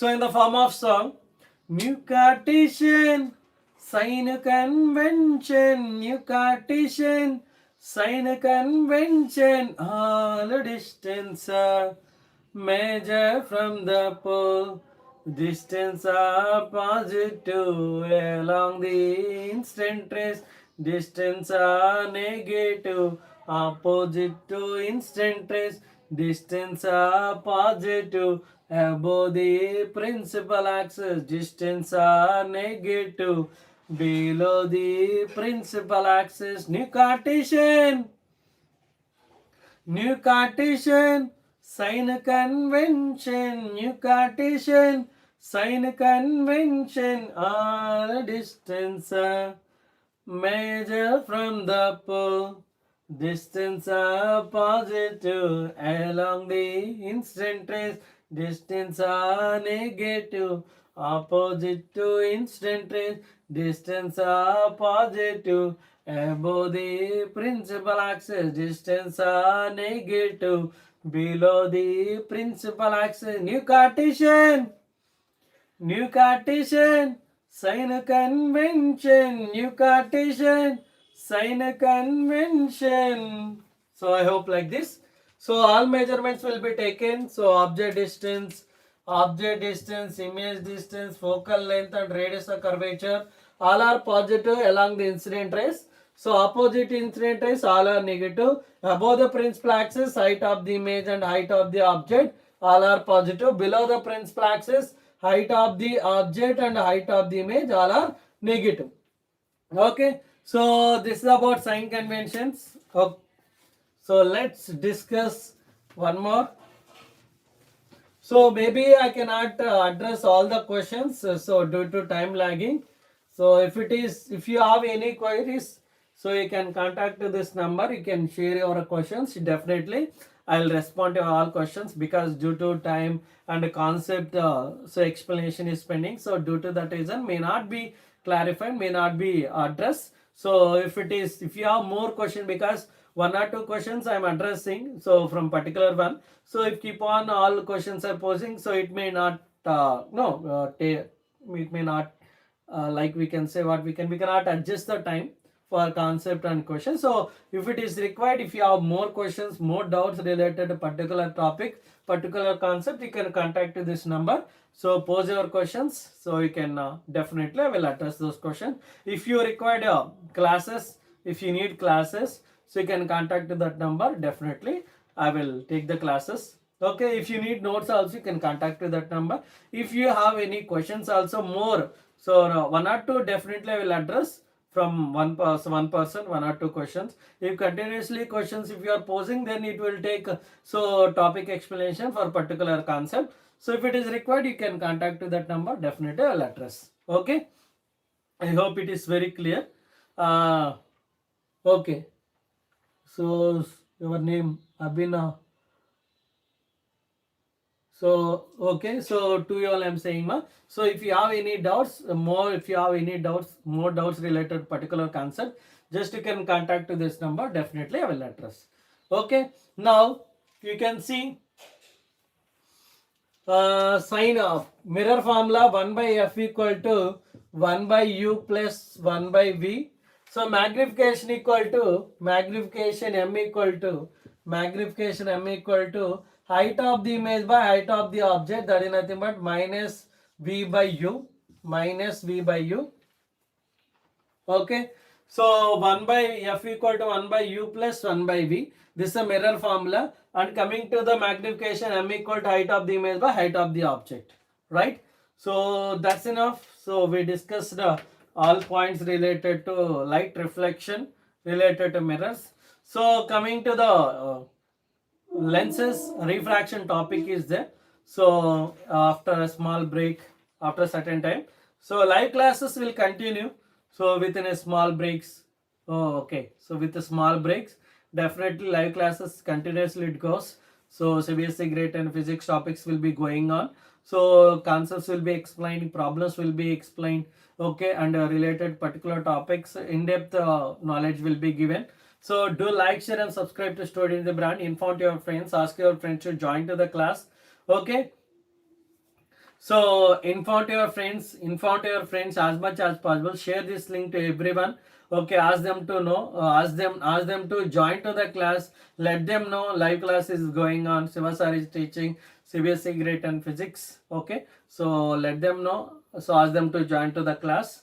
in the form of song, New Cartesian sign convention, New Cartesian sign convention, all distance are measure from the pole. Distance are positive along the instant rays. Distance are negative opposite to instant rays. Distance are positive above the principal axis. Distance are negative below the principal axis. New Cartesian. New Cartesian sign convention. New Cartesian sign convention. All distance measure from the pole. Distance are positive along the instant rays. Distance are negative opposite to instant rays. Distance are positive above the principal axis. Distance are negative below the principal axis. New Cartesian. New Cartesian sign convention. New Cartesian sign convention. So I hope like this. So all measurements will be taken. So object distance, image distance, focal length and radius of curvature all are positive along the incident rays. So opposite incident rays all are negative. Above the principal axis, height of the image and height of the object all are positive. Below the principal axis, height of the object and height of the image all are negative. Okay, so this is about sign conventions. Okay. So let's discuss one more. So maybe I cannot address all the questions, so due to time lagging. So if you have any queries, so you can contact this number, you can share your questions. Definitely I'll respond to all questions, because due to time and concept, so explanation is pending. So due to that reason may not be clarified, may not be addressed. So if you have more question, because one or two questions I am addressing, so from particular one. So if keep on all questions are posing, so it may not it may not like we can say what we cannot adjust the time for concept and question. So if it is required, if you have more questions, more doubts related to particular topic, particular concept, you can contact this number. So pose your questions, so you can definitely I will address those questions. If you require classes, if you need classes, so you can contact that number. Definitely I will take the classes. Okay, if you need notes also, you can contact that number. If you have any questions also more, So 1 or 2 definitely I will address from one person, 1 or 2 questions. If continuously questions if you are posing, then it will take so topic explanation for particular concept. So if it is required, you can contact to that number. Definitely I will address. Okay. I hope it is very clear. Okay. So your name Abhinav. So okay, so to you all I'm saying ma. So if you have any doubts, more doubts related to particular concept, just you can contact to this number. Definitely I will address. Okay, now you can see sign of mirror formula 1 by f equal to 1 by u plus 1 by v. So magnification m equal to height of the image by height of the object, that is nothing but minus v by u. Okay, so 1 by f equal to 1 by u plus 1 by v. This is a mirror formula. And coming to the magnification, m equal to height of the image by height of the object. Right? So that's enough. So we discussed all points related to light reflection, related to mirrors. So coming to the lenses, refraction topic is there. So after a small break, after a certain time, so live classes will continue. So within a small breaks. Oh, okay. So with the small breaks, definitely live classes continuously it goes. So CBSE Grade-10 physics topics will be going on. So concepts will be explained, problems will be explained. Okay, and related particular topics, in-depth knowledge will be given. So do like, share and subscribe to Study in the Brand. Inform your friends, ask your friends to join to the class. Okay. So inform your friends as much as possible. Share this link to everyone. Okay, ask them to know, ask them to join to the class. Let them know live class is going on. Shiva sir is teaching CBSE Grade-10 physics. Okay, so let them know. So ask them to join to the class.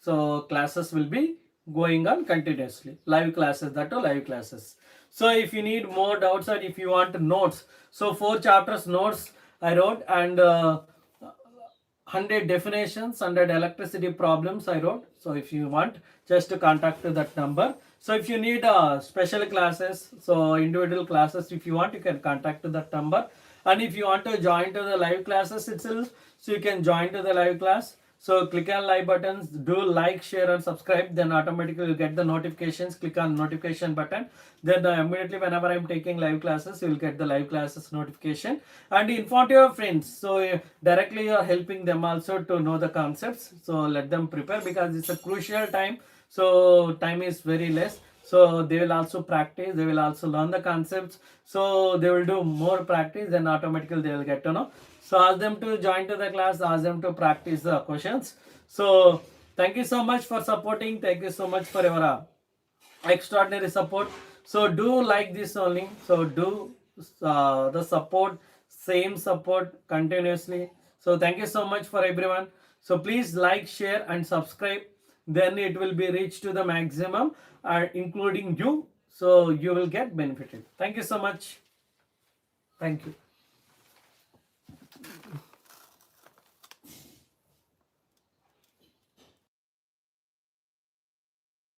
So classes will be going on continuously. Live classes, that are live classes. So if you need more doubts or if you want notes, so 4 chapters notes I wrote, and 100 definitions, 100 electricity problems I wrote. So if you want, just to contact to that number. So if you need special classes, so individual classes, if you want, you can contact to that number. And if you want to join to the live classes itself, so you can join to the live class. So click on live buttons, do like, share and subscribe, then automatically you'll get the notifications. Click on notification button, then immediately whenever I'm taking live classes, you will get the live classes notification. And inform your friends, so directly you are helping them also to know the concepts. So let them prepare, because it's a crucial time. So time is very less. So they will also practice, they will also learn the concepts. So they will do more practice, then automatically they will get to know. So ask them to join to the class, ask them to practice the questions. So thank you so much for supporting. Thank you so much for your extraordinary support. So do like this only. So do the support, same support continuously. So thank you so much for everyone. So please like, share and subscribe. Then it will be reached to the maximum, including you. So you will get benefited. Thank you so much. Thank you.